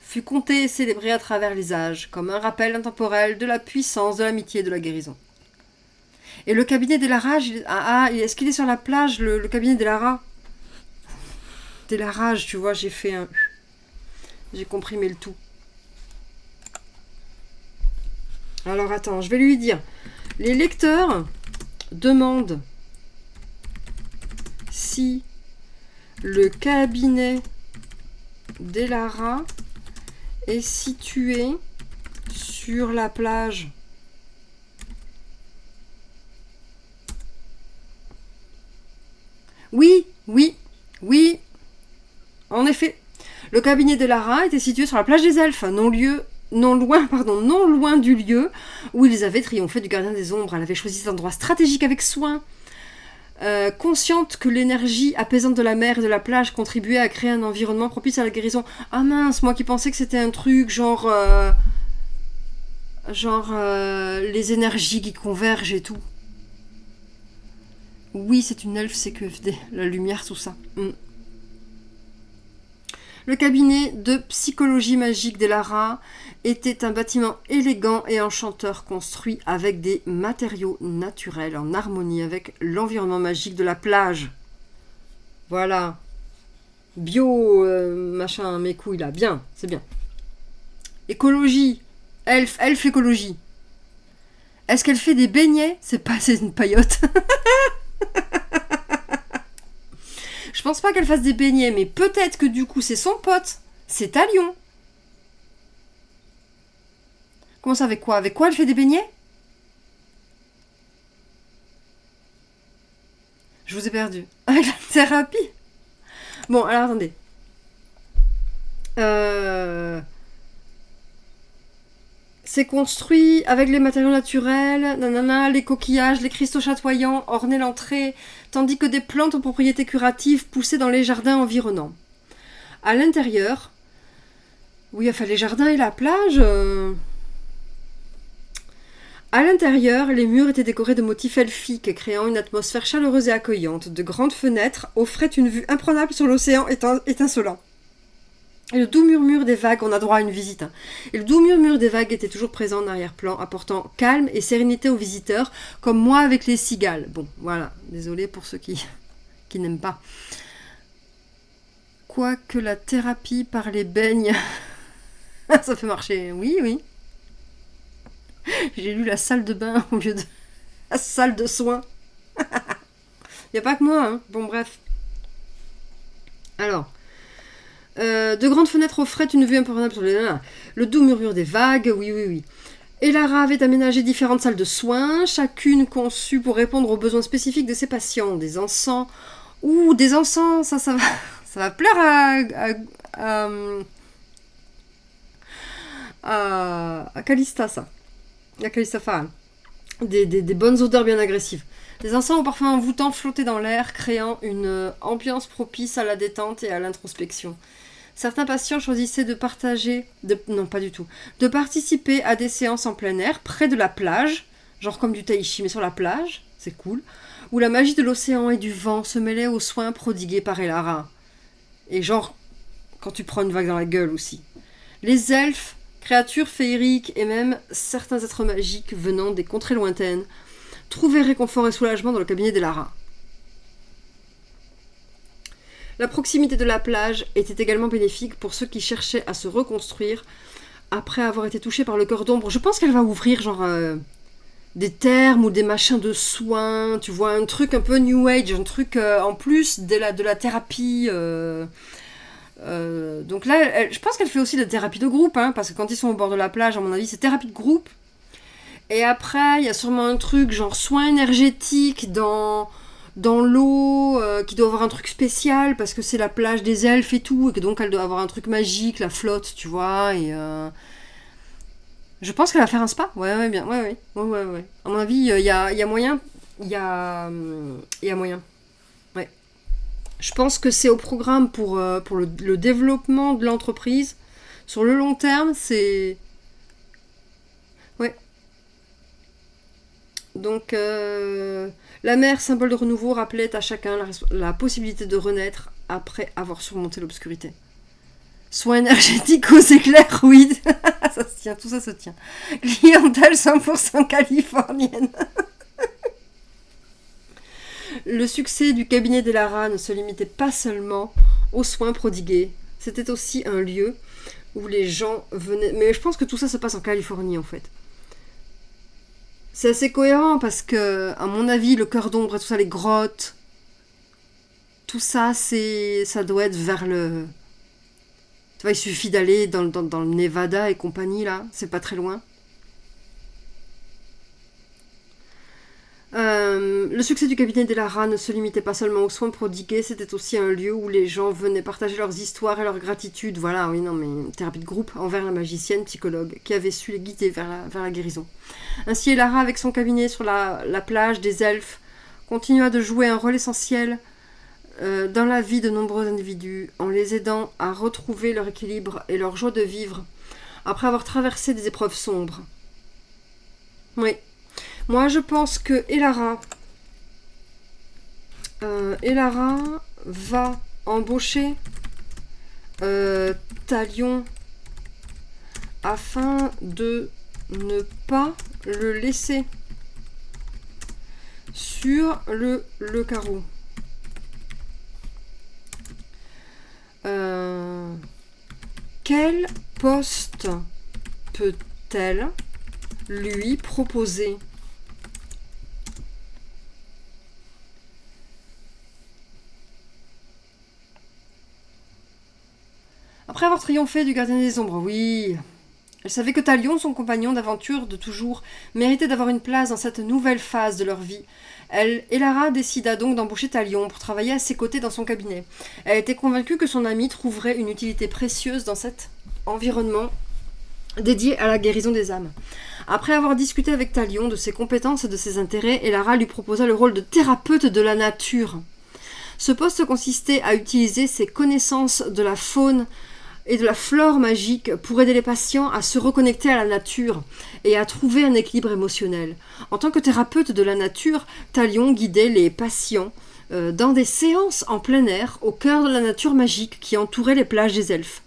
fut contée et célébrée à travers les âges, comme un rappel intemporel de la puissance de l'amitié et de la guérison. Et le cabinet d'Elara, est-ce qu'il est sur la plage, le cabinet d'Elara? D'Elara, tu vois, j'ai comprimé le tout. Alors attends, je vais lui dire. Les lecteurs demandent si le cabinet d'Elara est situé sur la plage. Oui. En effet, le cabinet d'Elara était situé sur la plage des elfes, non-lieu non loin du lieu où ils avaient triomphé du gardien des ombres. Elle avait choisi cet endroit stratégique avec soin. Consciente que l'énergie apaisante de la mer et de la plage contribuait à créer un environnement propice à la guérison. Ah mince, moi qui pensais que c'était un truc genre les énergies qui convergent et tout. Oui, c'est une elfe CQFD, la lumière, tout ça. Le cabinet de psychologie magique d'Elara était un bâtiment élégant et enchanteur construit avec des matériaux naturels en harmonie avec l'environnement magique de la plage. Voilà. Bio, machin, mes couilles là. Bien, c'est bien. Écologie. Elfe écologie. Est-ce qu'elle fait des beignets ? C'est une paillote. Je pense pas qu'elle fasse des beignets, mais peut-être que du coup c'est son pote. C'est Talion. Comment ça, avec quoi ? Avec quoi elle fait des beignets ? Je vous ai perdu. Avec la thérapie ? Bon, alors attendez. C'est construit avec les matériaux naturels, nanana, les coquillages, les cristaux chatoyants ornaient l'entrée, tandis que des plantes aux propriétés curatives poussaient dans les jardins environnants. À l'intérieur, oui, enfin les jardins et la plage... À l'intérieur, les murs étaient décorés de motifs elfiques, créant une atmosphère chaleureuse et accueillante. De grandes fenêtres offraient une vue imprenable sur l'océan étincelant. Et le doux murmure des vagues, on a droit à une visite. Et le doux murmure des vagues était toujours présent en arrière-plan, apportant calme et sérénité aux visiteurs, comme moi avec les cigales. Bon, voilà, désolé pour ceux qui n'aiment pas. Quoique la thérapie par les beignes, ça fait marcher, oui. J'ai lu la salle de bain au lieu de la salle de soins. Y a pas que moi, hein. Bon, bref. Alors... de grandes fenêtres offraient une vue imprenable sur le doux murmure des vagues, oui. Elara avait aménagé différentes salles de soins, chacune conçue pour répondre aux besoins spécifiques de ses patients. Des encens, ça va plaire à Calista, ça. À Calista Farah. Des bonnes odeurs bien agressives. Des encens au parfum envoûtant flottaient dans l'air, créant une ambiance propice à la détente et à l'introspection. Certains patients choisissaient de participer à des séances en plein air, près de la plage, genre comme du tai chi, mais sur la plage, c'est cool, où la magie de l'océan et du vent se mêlait aux soins prodigués par Elara. Et genre, quand tu prends une vague dans la gueule aussi. Les elfes, créatures féeriques et même certains êtres magiques venant des contrées lointaines, trouvaient réconfort et soulagement dans le cabinet d'Elara. La proximité de la plage était également bénéfique pour ceux qui cherchaient à se reconstruire après avoir été touchés par le cœur d'ombre. Je pense qu'elle va ouvrir genre des termes ou des machins de soins, tu vois, un truc un peu new age, un truc en plus de la thérapie. Donc là, je pense qu'elle fait aussi de la thérapie de groupe, hein, parce que quand ils sont au bord de la plage, à mon avis, c'est thérapie de groupe. Et après, il y a sûrement un truc genre soins énergétiques dans l'eau, qui doit avoir un truc spécial, parce que c'est la plage des elfes et tout, et que donc elle doit avoir un truc magique, la flotte, tu vois, et... Je pense qu'elle va faire un spa. Ouais, bien, ouais. À mon avis, il y a moyen. Il y a moyen. Ouais. Je pense que c'est au programme pour le développement de l'entreprise. Sur le long terme, c'est... Ouais. Donc, la mer, symbole de renouveau, rappelait à chacun la possibilité de renaître après avoir surmonté l'obscurité. Soins énergétiques aux éclairs, oui. Ça se tient, tout ça se tient. Clientèle 100% californienne. Le succès du cabinet d'Elara ne se limitait pas seulement aux soins prodigués. C'était aussi un lieu où les gens venaient... Mais je pense que tout ça se passe en Californie, en fait. C'est assez cohérent parce que, à mon avis, le cœur d'ombre et tout ça, les grottes, tout ça, ça doit être vers le... Tu vois, il suffit d'aller dans le Nevada et compagnie, là. C'est pas très loin. Le succès du cabinet d'Elara ne se limitait pas seulement aux soins prodigués, c'était aussi un lieu où les gens venaient partager leurs histoires et leur gratitude, voilà, oui, non, mais thérapie de groupe envers la magicienne psychologue qui avait su les guider vers la guérison. Ainsi, Elara, avec son cabinet sur la plage des elfes, continua de jouer un rôle essentiel dans la vie de nombreux individus, en les aidant à retrouver leur équilibre et leur joie de vivre, après avoir traversé des épreuves sombres. Oui. Moi, je pense que Elara va embaucher Talion afin de ne pas le laisser sur le carreau. Quel poste peut-elle lui proposer ? Après avoir triomphé du gardien des ombres, oui. Elle savait que Talion, son compagnon d'aventure de toujours, méritait d'avoir une place dans cette nouvelle phase de leur vie. Elara décida donc d'embaucher Talion pour travailler à ses côtés dans son cabinet. Elle était convaincue que son ami trouverait une utilité précieuse dans cet environnement dédié à la guérison des âmes. Après avoir discuté avec Talion de ses compétences et de ses intérêts, Elara lui proposa le rôle de thérapeute de la nature. Ce poste consistait à utiliser ses connaissances de la faune et de la flore magique pour aider les patients à se reconnecter à la nature et à trouver un équilibre émotionnel. En tant que thérapeute de la nature, Talion guidait les patients dans des séances en plein air au cœur de la nature magique qui entourait les plages des elfes.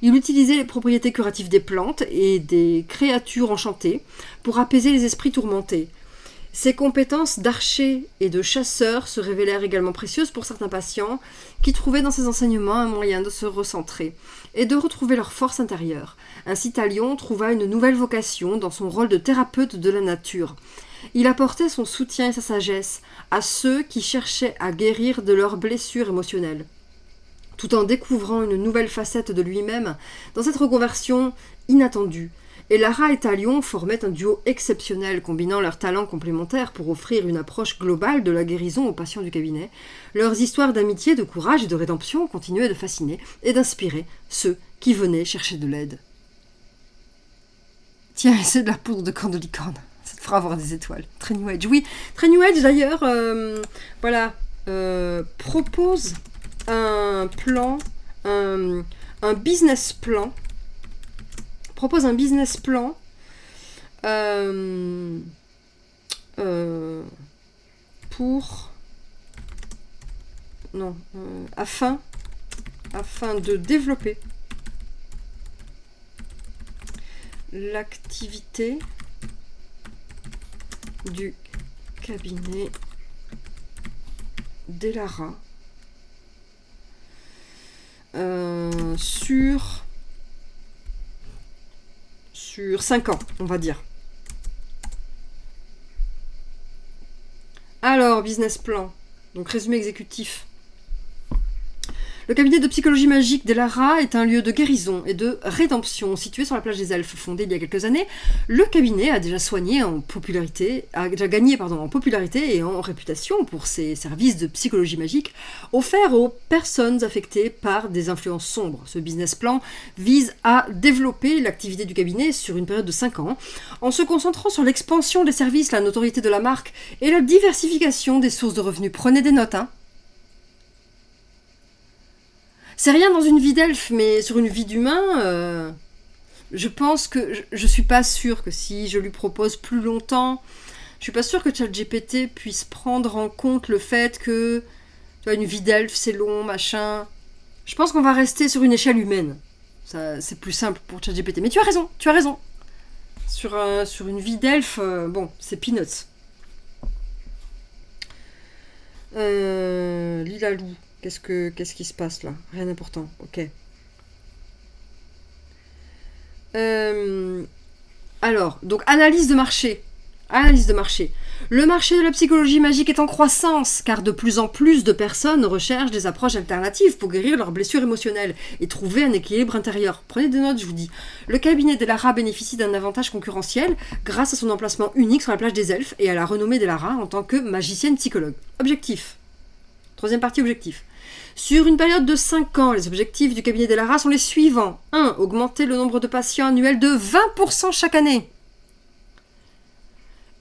Il utilisait les propriétés curatives des plantes et des créatures enchantées pour apaiser les esprits tourmentés. Ses compétences d'archer et de chasseur se révélèrent également précieuses pour certains patients qui trouvaient dans ses enseignements un moyen de se recentrer et de retrouver leur force intérieure. Ainsi, Talion trouva une nouvelle vocation dans son rôle de thérapeute de la nature. Il apportait son soutien et sa sagesse à ceux qui cherchaient à guérir de leurs blessures émotionnelles, tout en découvrant une nouvelle facette de lui-même dans cette reconversion inattendue. Elara et Talion formaient un duo exceptionnel, combinant leurs talents complémentaires pour offrir une approche globale de la guérison aux patients du cabinet. Leurs histoires d'amitié, de courage et de rédemption continuaient de fasciner et d'inspirer ceux qui venaient chercher de l'aide. Tiens, c'est de la poudre de camp de licorne. Ça te fera avoir des étoiles. Très New Age. Oui, très New Age d'ailleurs, propose un plan, un business plan. Propose un business plan afin de développer l'activité du cabinet d'Elara sur 5 ans, on va dire. Alors, business plan. Donc, résumé exécutif. Le cabinet de psychologie magique d'Elara est un lieu de guérison et de rédemption situé sur la plage des Elfes. Fondé il y a quelques années, le cabinet a déjà gagné en popularité et en réputation pour ses services de psychologie magique offerts aux personnes affectées par des influences sombres. Ce business plan vise à développer l'activité du cabinet sur une période de 5 ans en se concentrant sur l'expansion des services, la notoriété de la marque et la diversification des sources de revenus. Prenez des notes, hein. C'est rien dans une vie d'elfe, mais sur une vie d'humain, je pense que je suis pas sûre que si je lui propose plus longtemps, je suis pas sûre que ChatGPT puisse prendre en compte le fait que tu vois, une vie d'elfe c'est long, machin. Je pense qu'on va rester sur une échelle humaine. Ça, c'est plus simple pour ChatGPT. Mais tu as raison. Sur une vie d'elfe, bon, c'est peanuts. Lilalou. Qu'est-ce qui se passe là? Rien d'important, ok. Alors, donc analyse de marché. Le marché de la psychologie magique est en croissance, car de plus en plus de personnes recherchent des approches alternatives pour guérir leurs blessures émotionnelles et trouver un équilibre intérieur. Prenez des notes, je vous dis. Le cabinet d'Elara bénéficie d'un avantage concurrentiel grâce à son emplacement unique sur la plage des Elfes et à la renommée d'Elara en tant que magicienne psychologue. Objectif. Troisième partie, objectif. Sur une période de 5 ans, les objectifs du cabinet d'Elara sont les suivants. 1. Augmenter le nombre de patients annuels de 20% chaque année.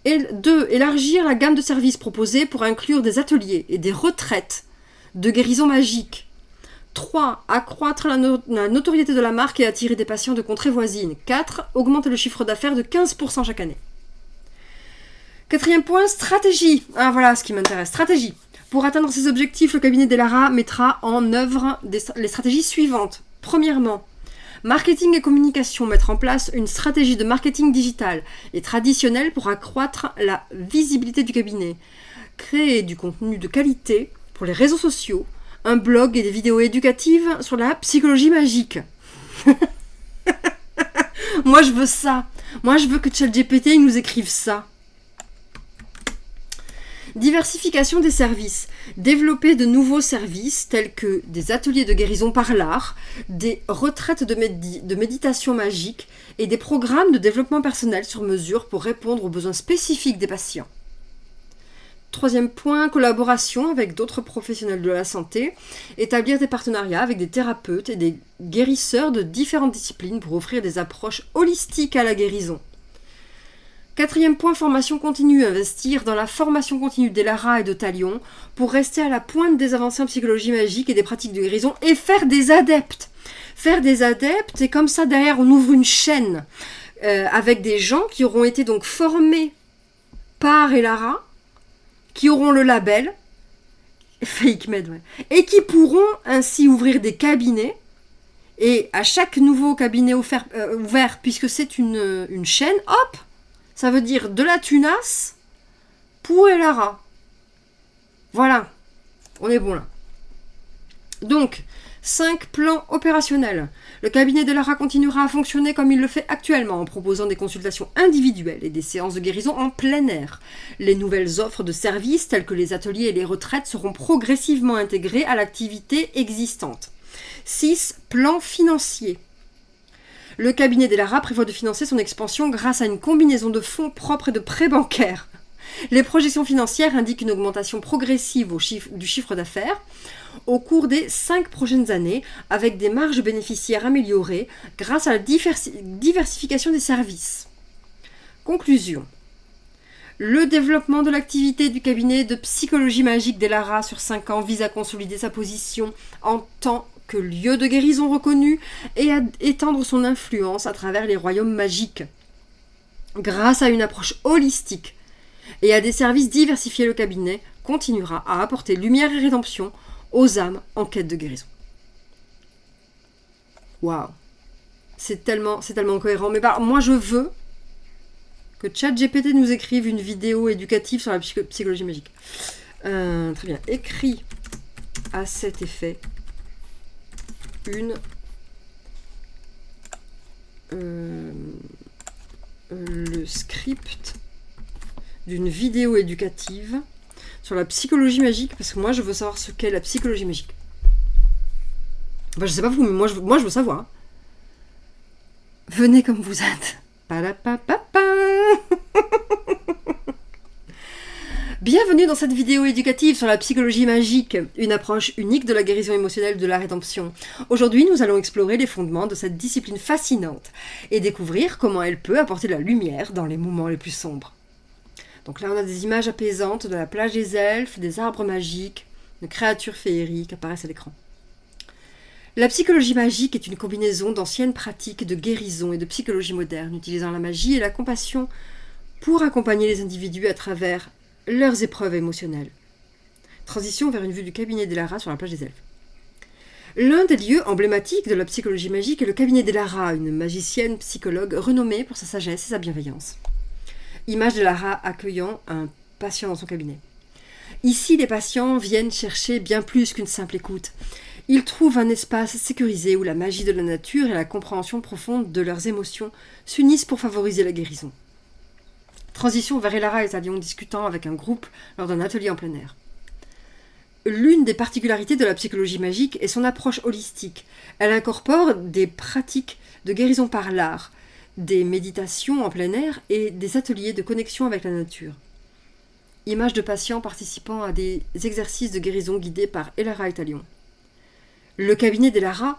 Et 2. Élargir la gamme de services proposés pour inclure des ateliers et des retraites de guérison magique. 3. Accroître la notoriété de la marque et attirer des patients de contrées voisines. 4. Augmenter le chiffre d'affaires de 15% chaque année. Quatrième point, stratégie. Ah voilà ce qui m'intéresse, stratégie. Pour atteindre ces objectifs, le cabinet d'Elara mettra en œuvre les stratégies suivantes. Premièrement, marketing et communication, mettre en place une stratégie de marketing digital et traditionnelle pour accroître la visibilité du cabinet. Créer du contenu de qualité pour les réseaux sociaux, un blog et des vidéos éducatives sur la psychologie magique. Moi je veux ça. Moi je veux que ChatGPT nous écrive ça. Diversification des services. Développer de nouveaux services tels que des ateliers de guérison par l'art, des retraites de méditation magique et des programmes de développement personnel sur mesure pour répondre aux besoins spécifiques des patients. Troisième point, collaboration avec d'autres professionnels de la santé. Établir des partenariats avec des thérapeutes et des guérisseurs de différentes disciplines pour offrir des approches holistiques à la guérison. Quatrième point, formation continue. Investir dans la formation continue d'Elara et de Talion pour rester à la pointe des avancées en psychologie magique et des pratiques de guérison et faire des adeptes. Faire des adeptes et comme ça derrière on ouvre une chaîne avec des gens qui auront été donc formés par Elara, qui auront le label Fake Med, ouais, et qui pourront ainsi ouvrir des cabinets. Et à chaque nouveau cabinet ouvert, puisque c'est une chaîne, hop, ça veut dire de la tunasse pour Elara. Voilà, on est bon là. Donc, 5 plans opérationnels. Le cabinet d'Elara continuera à fonctionner comme il le fait actuellement, en proposant des consultations individuelles et des séances de guérison en plein air. Les nouvelles offres de services, telles que les ateliers et les retraites, seront progressivement intégrées à l'activité existante. 6 plans financiers. Le cabinet d'Elara prévoit de financer son expansion grâce à une combinaison de fonds propres et de prêts bancaires. Les projections financières indiquent une augmentation progressive du chiffre d'affaires au cours des 5 prochaines années, avec des marges bénéficiaires améliorées grâce à la diversification des services. Conclusion. Le développement de l'activité du cabinet de psychologie magique d'Elara sur 5 ans vise à consolider sa position en tant que lieu de guérison reconnu et à étendre son influence à travers les royaumes magiques. Grâce à une approche holistique et à des services diversifiés, le cabinet continuera à apporter lumière et rédemption aux âmes en quête de guérison. Waouh, c'est tellement cohérent. Mais moi je veux que ChatGPT nous écrive une vidéo éducative sur la psychologie magique. Très bien, écrit à cet effet le script d'une vidéo éducative sur la psychologie magique, parce que moi je veux savoir ce qu'est la psychologie magique. Enfin, je sais pas vous, mais moi je veux savoir. Hein. Venez comme vous êtes. Palapapapa. Bienvenue dans cette vidéo éducative sur la psychologie magique, une approche unique de la guérison émotionnelle de la rédemption. Aujourd'hui, nous allons explorer les fondements de cette discipline fascinante et découvrir comment elle peut apporter de la lumière dans les moments les plus sombres. Donc là, on a des images apaisantes de la plage des elfes, des arbres magiques, de créatures féeriques apparaissent à l'écran. La psychologie magique est une combinaison d'anciennes pratiques de guérison et de psychologie moderne, utilisant la magie et la compassion pour accompagner les individus à travers leurs épreuves émotionnelles. Transition vers une vue du cabinet d'Elara sur la plage des elfes. L'un des lieux emblématiques de la psychologie magique est le cabinet d'Elara, une magicienne psychologue renommée pour sa sagesse et sa bienveillance. Image d'Elara accueillant un patient dans son cabinet. Ici, les patients viennent chercher bien plus qu'une simple écoute. Ils trouvent un espace sécurisé où la magie de la nature et la compréhension profonde de leurs émotions s'unissent pour favoriser la guérison. Transition vers Elara et Talion discutant avec un groupe lors d'un atelier en plein air. L'une des particularités de la psychologie magique est son approche holistique. Elle incorpore des pratiques de guérison par l'art, des méditations en plein air et des ateliers de connexion avec la nature. Images de patients participant à des exercices de guérison guidés par Elara et Talion. Le cabinet d'Elara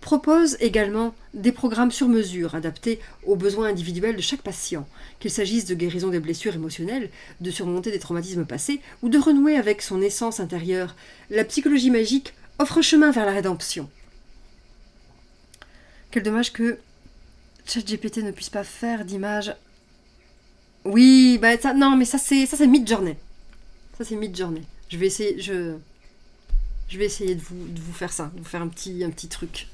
propose également des programmes sur mesure adaptés aux besoins individuels de chaque patient, qu'il s'agisse de guérison des blessures émotionnelles, de surmonter des traumatismes passés ou de renouer avec son essence intérieure. La psychologie magique offre un chemin vers la rédemption. Quel dommage que ChatGPT ne puisse pas faire d'image. Oui, bah ça, non, mais ça c'est Midjourney. Ça c'est Midjourney. Je vais essayer de vous faire ça, de vous faire un petit truc.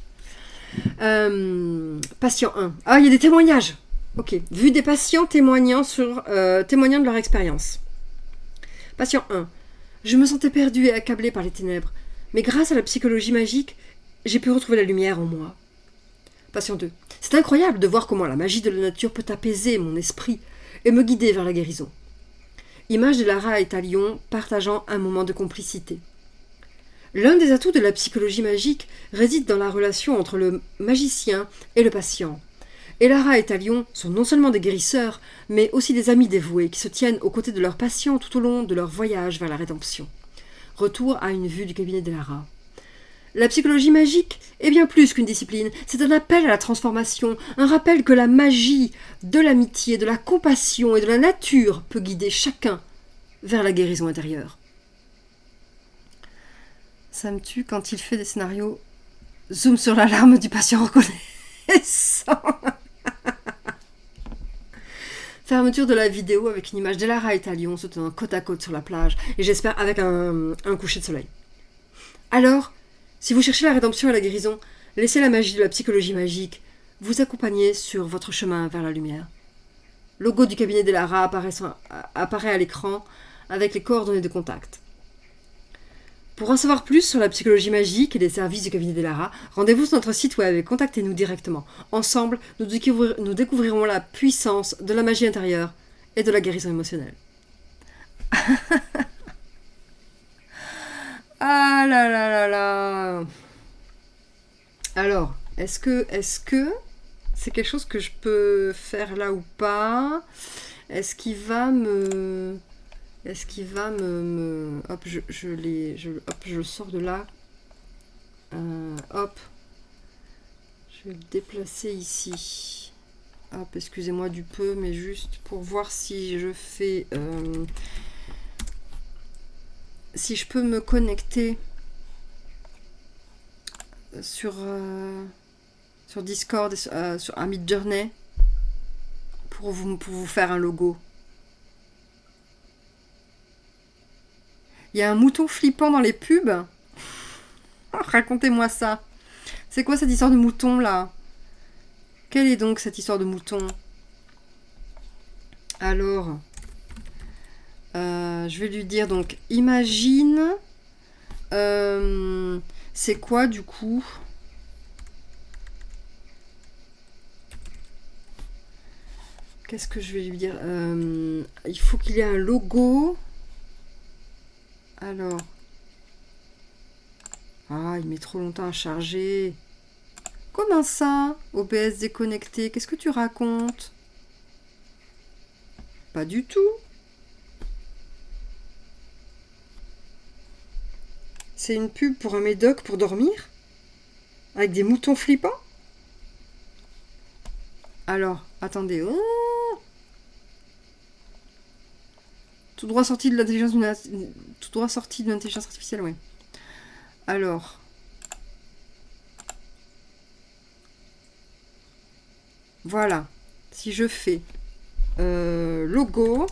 Patient 1. Ah, il y a des témoignages. Ok. Vu des patients témoignant de leur expérience. Patient 1. Je me sentais perdu et accablé par les ténèbres. Mais grâce à la psychologie magique, j'ai pu retrouver la lumière en moi. Patient 2. C'est incroyable de voir comment la magie de la nature peut apaiser mon esprit et me guider vers la guérison. Image de Lara et Talion partageant un moment de complicité. L'un des atouts de la psychologie magique réside dans la relation entre le magicien et le patient. Elara et Talion sont non seulement des guérisseurs, mais aussi des amis dévoués qui se tiennent aux côtés de leurs patients tout au long de leur voyage vers la rédemption. Retour à une vue du cabinet d'Elara. La psychologie magique est bien plus qu'une discipline, c'est un appel à la transformation, un rappel que la magie de l'amitié, de la compassion et de la nature peut guider chacun vers la guérison intérieure. Ça me tue quand il fait des scénarios. Zoom sur l'alarme du patient reconnaissant. Fermeture de la vidéo avec une image d'Elara et Talion se tenant côte à côte sur la plage, et j'espère avec un coucher de soleil. Alors, si vous cherchez la rédemption et la guérison, laissez la magie de la psychologie magique vous accompagner sur votre chemin vers la lumière. Logo du cabinet d'Elara apparaît à l'écran avec les coordonnées de contact. Pour en savoir plus sur la psychologie magique et les services du cabinet d'Elara, rendez-vous sur notre site web et contactez-nous directement. Ensemble, nous découvrirons la puissance de la magie intérieure et de la guérison émotionnelle. Ah là là là là. Alors, est-ce que c'est quelque chose que je peux faire là ou pas? Est-ce qu'il va me... Hop, je le sors de là. Hop. Je vais le déplacer ici. Hop, excusez-moi du peu, mais juste pour voir si je fais... si je peux me connecter sur Discord et sur Midjourney pour vous faire un logo. Il y a un mouton flippant dans les pubs. Racontez-moi ça. C'est quoi cette histoire de mouton là? Quelle est donc cette histoire de mouton? Alors, je vais lui dire donc, imagine, c'est quoi du coup? Qu'est-ce que je vais lui dire? Il faut qu'il y ait un logo. Alors. Ah, il met trop longtemps à charger. Comment ça? OBS déconnecté. Qu'est-ce que tu racontes? Pas du tout. C'est une pub pour un médoc pour dormir? Avec des moutons flippants? Alors, attendez. Oh, tout droit sorti de l'intelligence artificielle, ouais. Alors. Voilà. Si je fais logo.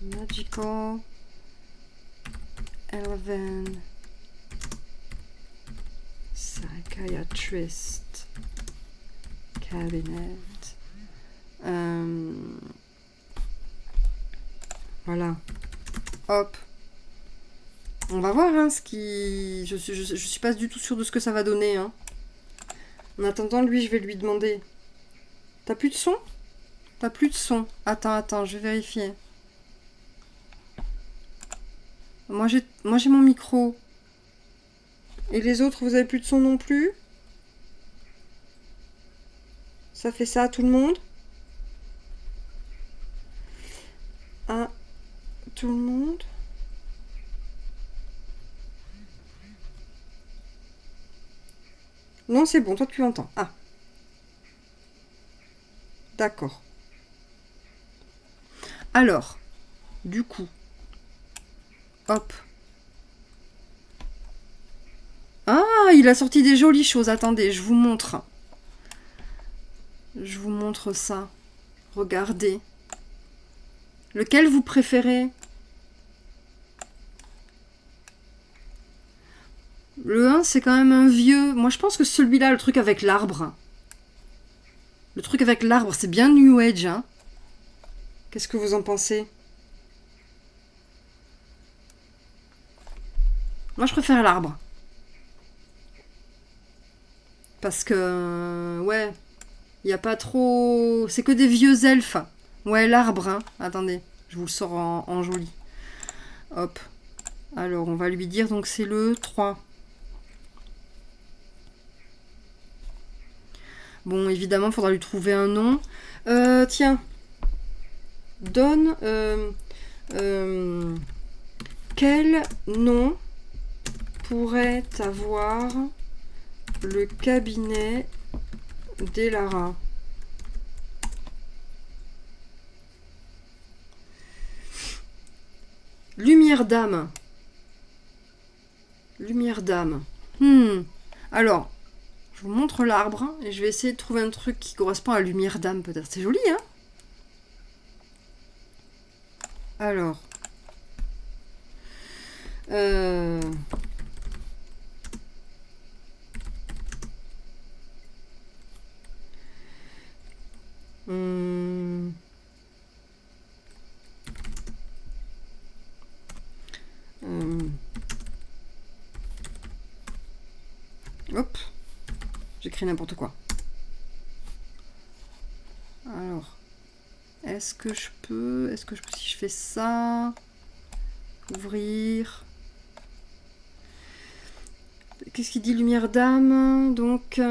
Magical Eleven Psychiatrist Cabinet. Voilà. Hop. On va voir, hein, ce qui... Je suis pas du tout sûre de ce que ça va donner, hein. En attendant, lui, je vais lui demander... T'as plus de son? T'as plus de son. Attends, je vais vérifier. Moi, j'ai mon micro. Et les autres, vous avez plus de son non plus? Ça fait ça à tout le monde? À tout le monde? Non, c'est bon, toi tu l'entends. Ah, d'accord. Alors, du coup, hop. Ah, il a sorti des jolies choses. Attendez, je vous montre. Je vous montre ça. Regardez. Lequel vous préférez? Le 1, c'est quand même un vieux. Moi, je pense que celui-là, le truc avec l'arbre. Le truc avec l'arbre, c'est bien New Age, hein. Qu'est-ce que vous en pensez? Moi, je préfère l'arbre. Parce que, ouais, il n'y a pas trop... C'est que des vieux elfes. Ouais, l'arbre, hein. Attendez, je vous le sors en joli. Hop. Alors, on va lui dire, donc c'est le 3. Bon, évidemment, il faudra lui trouver un nom. Tiens. Donne... quel nom pourrait avoir le cabinet d'Elara? Lumière d'âme. Lumière d'âme. Alors, je vous montre l'arbre et je vais essayer de trouver un truc qui correspond à lumière d'âme peut-être. C'est joli, hein? Alors. Hop. J'écris n'importe quoi. Alors. Est-ce que je peux... Si je fais ça... Ouvrir... Qu'est-ce qu'il dit, lumière d'âme? Donc,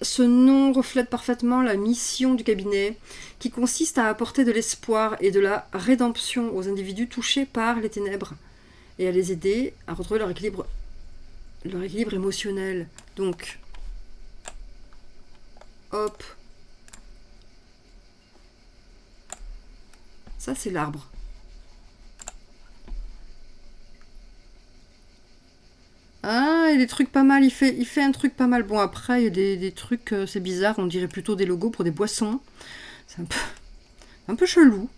ce nom reflète parfaitement la mission du cabinet, qui consiste à apporter de l'espoir et de la rédemption aux individus touchés par les ténèbres, et à les aider à retrouver leur équilibre émotionnel. Donc, hop. Ça, c'est l'arbre. Ah, il y a des trucs pas mal, il fait un truc pas mal. Bon, après, il y a des trucs, c'est bizarre, on dirait plutôt des logos pour des boissons. C'est un peu chelou.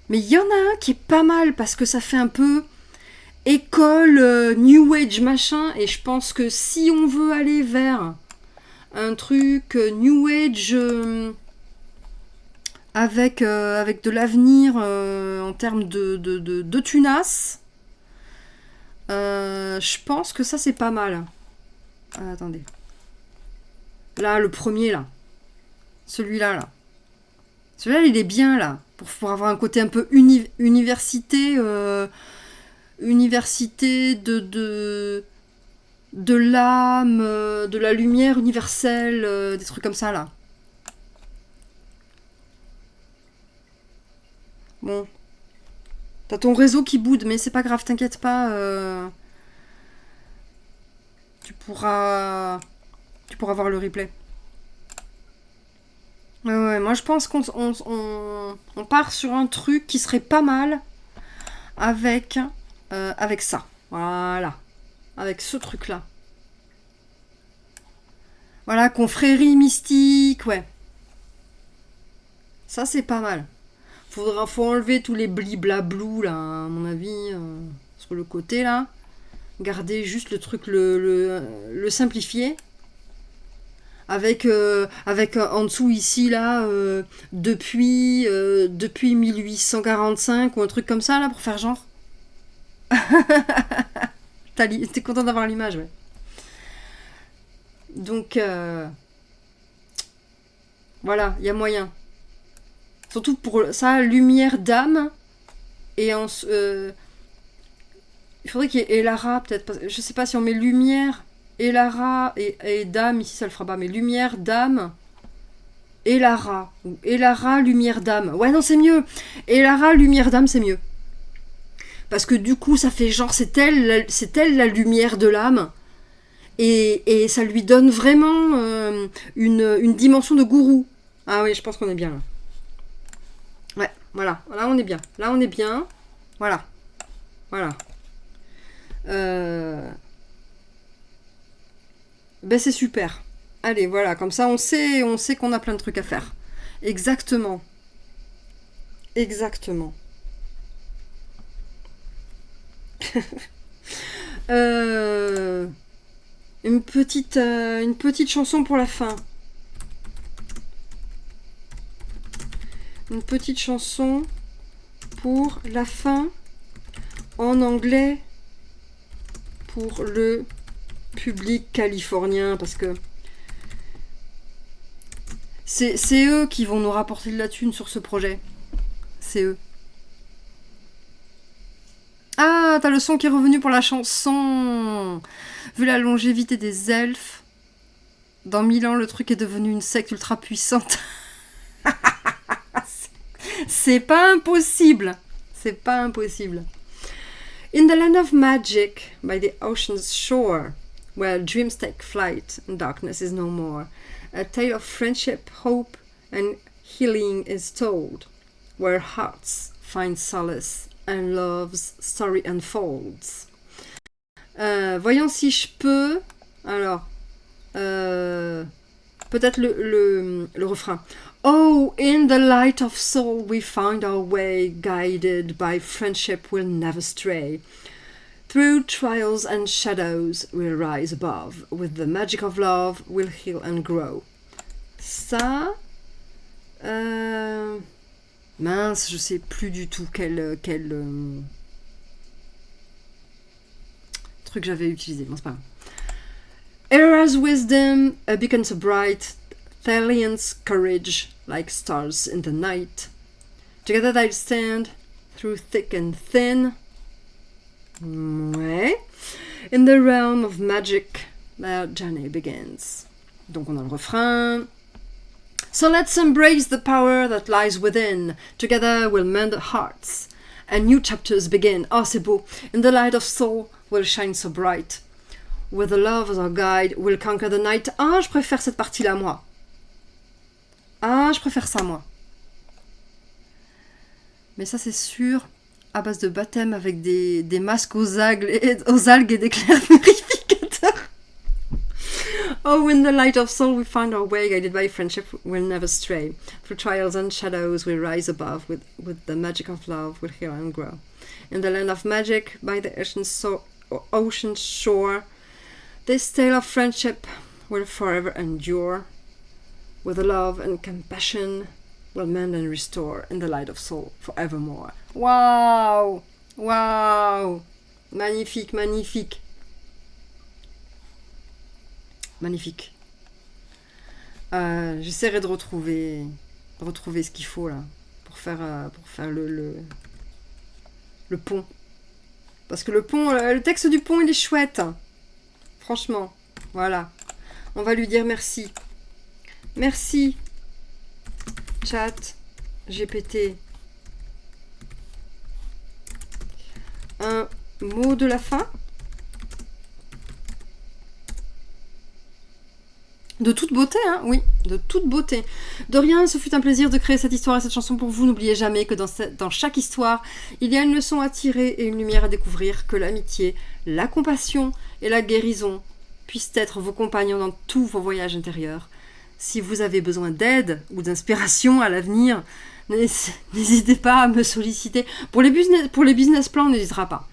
Mais il y en a un qui est pas mal, parce que ça fait un peu école, New Age, machin, et je pense que si on veut aller vers un truc New Age avec de l'avenir en termes de tunas, je pense que ça c'est pas mal. Attendez. Là, le premier là. Celui-là là. Celui-là il est bien là. Pour avoir un côté un peu université. Université de l'âme, de la lumière universelle, des trucs comme ça là. Bon. T'as ton réseau qui boude, mais c'est pas grave, t'inquiète pas. Tu pourras voir le replay. Ouais, moi je pense qu'on part sur un truc qui serait pas mal avec ça. Voilà. Avec ce truc-là. Voilà, confrérie mystique, ouais. Ça c'est pas mal. Faut enlever tous les bliblablou là, à mon avis, sur le côté là. Garder juste le truc, le simplifier. Avec en dessous ici là, depuis 1845 ou un truc comme ça là, pour faire genre. T'es content d'avoir l'image, ouais. Donc, voilà, il y a moyen. Surtout pour ça, lumière d'âme. Et il faudrait qu'il y ait Elara, peut-être. Je sais pas si on met lumière, Elara et dame, ici ça le fera pas, mais lumière, dame, Elara. Ou Elara, lumière, dame. Ouais, non, c'est mieux. Elara, lumière, dame, c'est mieux. Parce que du coup, ça fait genre, c'est elle la lumière de l'âme. Et ça lui donne vraiment une dimension de gourou. Ah oui, je pense qu'on est bien là. Ouais, voilà. Là, on est bien. Là, on est bien. Voilà. Voilà. Ben, c'est super. Allez, voilà. Comme ça, on sait qu'on a plein de trucs à faire. Exactement. Exactement. Euh, une petite chanson pour la fin. Une petite chanson pour la fin en anglais pour le public californien parce que c'est eux qui vont nous rapporter de la thune sur ce projet. C'est eux. Ah, t'as le son qui est revenu pour la chanson. Vu la longévité des elfes, dans 1000 ans, le truc est devenu une secte ultra puissante. C'est pas impossible. C'est pas impossible. In the land of magic, by the ocean's shore, where dreams take flight and darkness is no more, a tale of friendship, hope, and healing is told, where hearts find solace and love's story unfolds. Voyons si je peux. Alors, peut-être le refrain. Oh, in the light of soul we find our way, guided by friendship we'll never stray. Through trials and shadows we'll rise above, with the magic of love we'll heal and grow. Ça... mince, je sais plus du tout quel truc j'avais utilisé. Bon, c'est pas grave. Era's wisdom, a beacon so bright, Thalian's courage, like stars in the night. Together they'll stand, through thick and thin. Ouais. In the realm of magic, their journey begins. Donc on a le refrain. So let's embrace the power that lies within. Together we'll mend hearts, and new chapters begin. Oh, c'est beau. In the light of soul we'll shine so bright. With the love as our guide, we'll conquer the night. Ah, je préfère cette partie-là, moi. Ah, je préfère ça, moi. Mais ça, c'est sûr, à base de baptême avec des masques aux algues et des clairs purificateurs. Oh, in the light of soul we find our way, guided by friendship we'll never stray. Through trials and shadows we'll rise above, with the magic of love we'll heal and grow. In the land of magic, by the ocean shore, this tale of friendship will forever endure. With the love and compassion will mend and restore in the light of soul forevermore. Waouh! Waouh! Magnifique, magnifique. Magnifique. J'essaierai de retrouver ce qu'il faut là pour faire le pont. Parce que le texte du pont il est chouette. Franchement, voilà. On va lui dire merci. Merci, chat, GPT. Un mot de la fin? De toute beauté, hein, oui, de toute beauté. De rien, ce fut un plaisir de créer cette histoire et cette chanson pour vous. N'oubliez jamais que dans chaque histoire, il y a une leçon à tirer et une lumière à découvrir, que l'amitié, la compassion et la guérison puissent être vos compagnons dans tous vos voyages intérieurs. Si vous avez besoin d'aide ou d'inspiration à l'avenir, n'hésitez pas à me solliciter. Pour les business plans, on n'hésitera pas.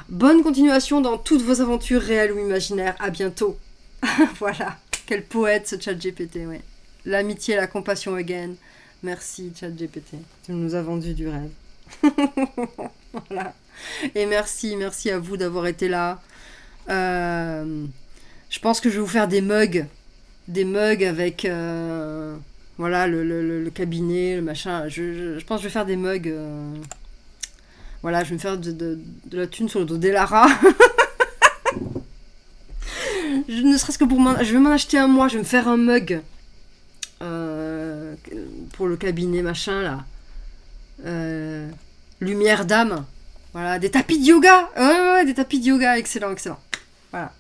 Bonne continuation dans toutes vos aventures réelles ou imaginaires. À bientôt. Voilà. Quel poète ce ChatGPT, ouais. L'amitié, la compassion again. Merci ChatGPT. Tu nous as vendu du rêve. Voilà. Et merci à vous d'avoir été là. Je pense que je vais vous faire des mugs avec voilà le cabinet, le machin. Je pense que je vais faire des mugs. Voilà, je vais me faire de la thune sur le dos d'Elara. Ne serait-ce que pour je vais m'en acheter un moi, je vais me faire un mug pour le cabinet machin là. Lumière d'âme. Voilà, des tapis de yoga. Ouais, des tapis de yoga, excellent. Voilà.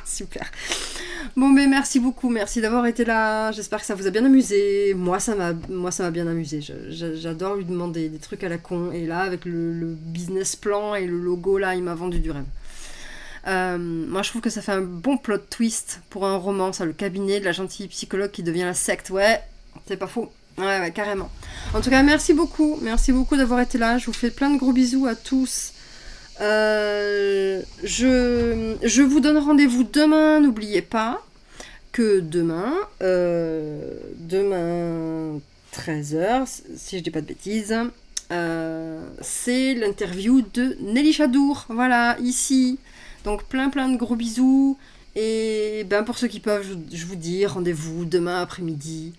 Super. Bon, mais merci beaucoup, merci d'avoir été là. J'espère que ça vous a bien amusé. Moi, ça m'a bien amusé. J'adore lui demander des trucs à la con. Et là, avec le business plan et le logo, là, il m'a vendu du rêve. Moi, je trouve que ça fait un bon plot twist pour un roman, ça, le cabinet de la gentille psychologue qui devient la secte. Ouais, c'est pas faux. Ouais, carrément. En tout cas, merci beaucoup d'avoir été là. Je vous fais plein de gros bisous à tous. Je vous donne rendez-vous demain, n'oubliez pas que demain 13h, si je dis pas de bêtises, c'est l'interview de Nelly Chadour, voilà, ici. Donc plein de gros bisous, et ben pour ceux qui peuvent, je vous dis rendez-vous demain après-midi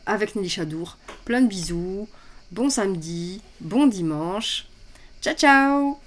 avec Nelly Chadour. Plein de bisous, bon samedi, bon dimanche, ciao ciao.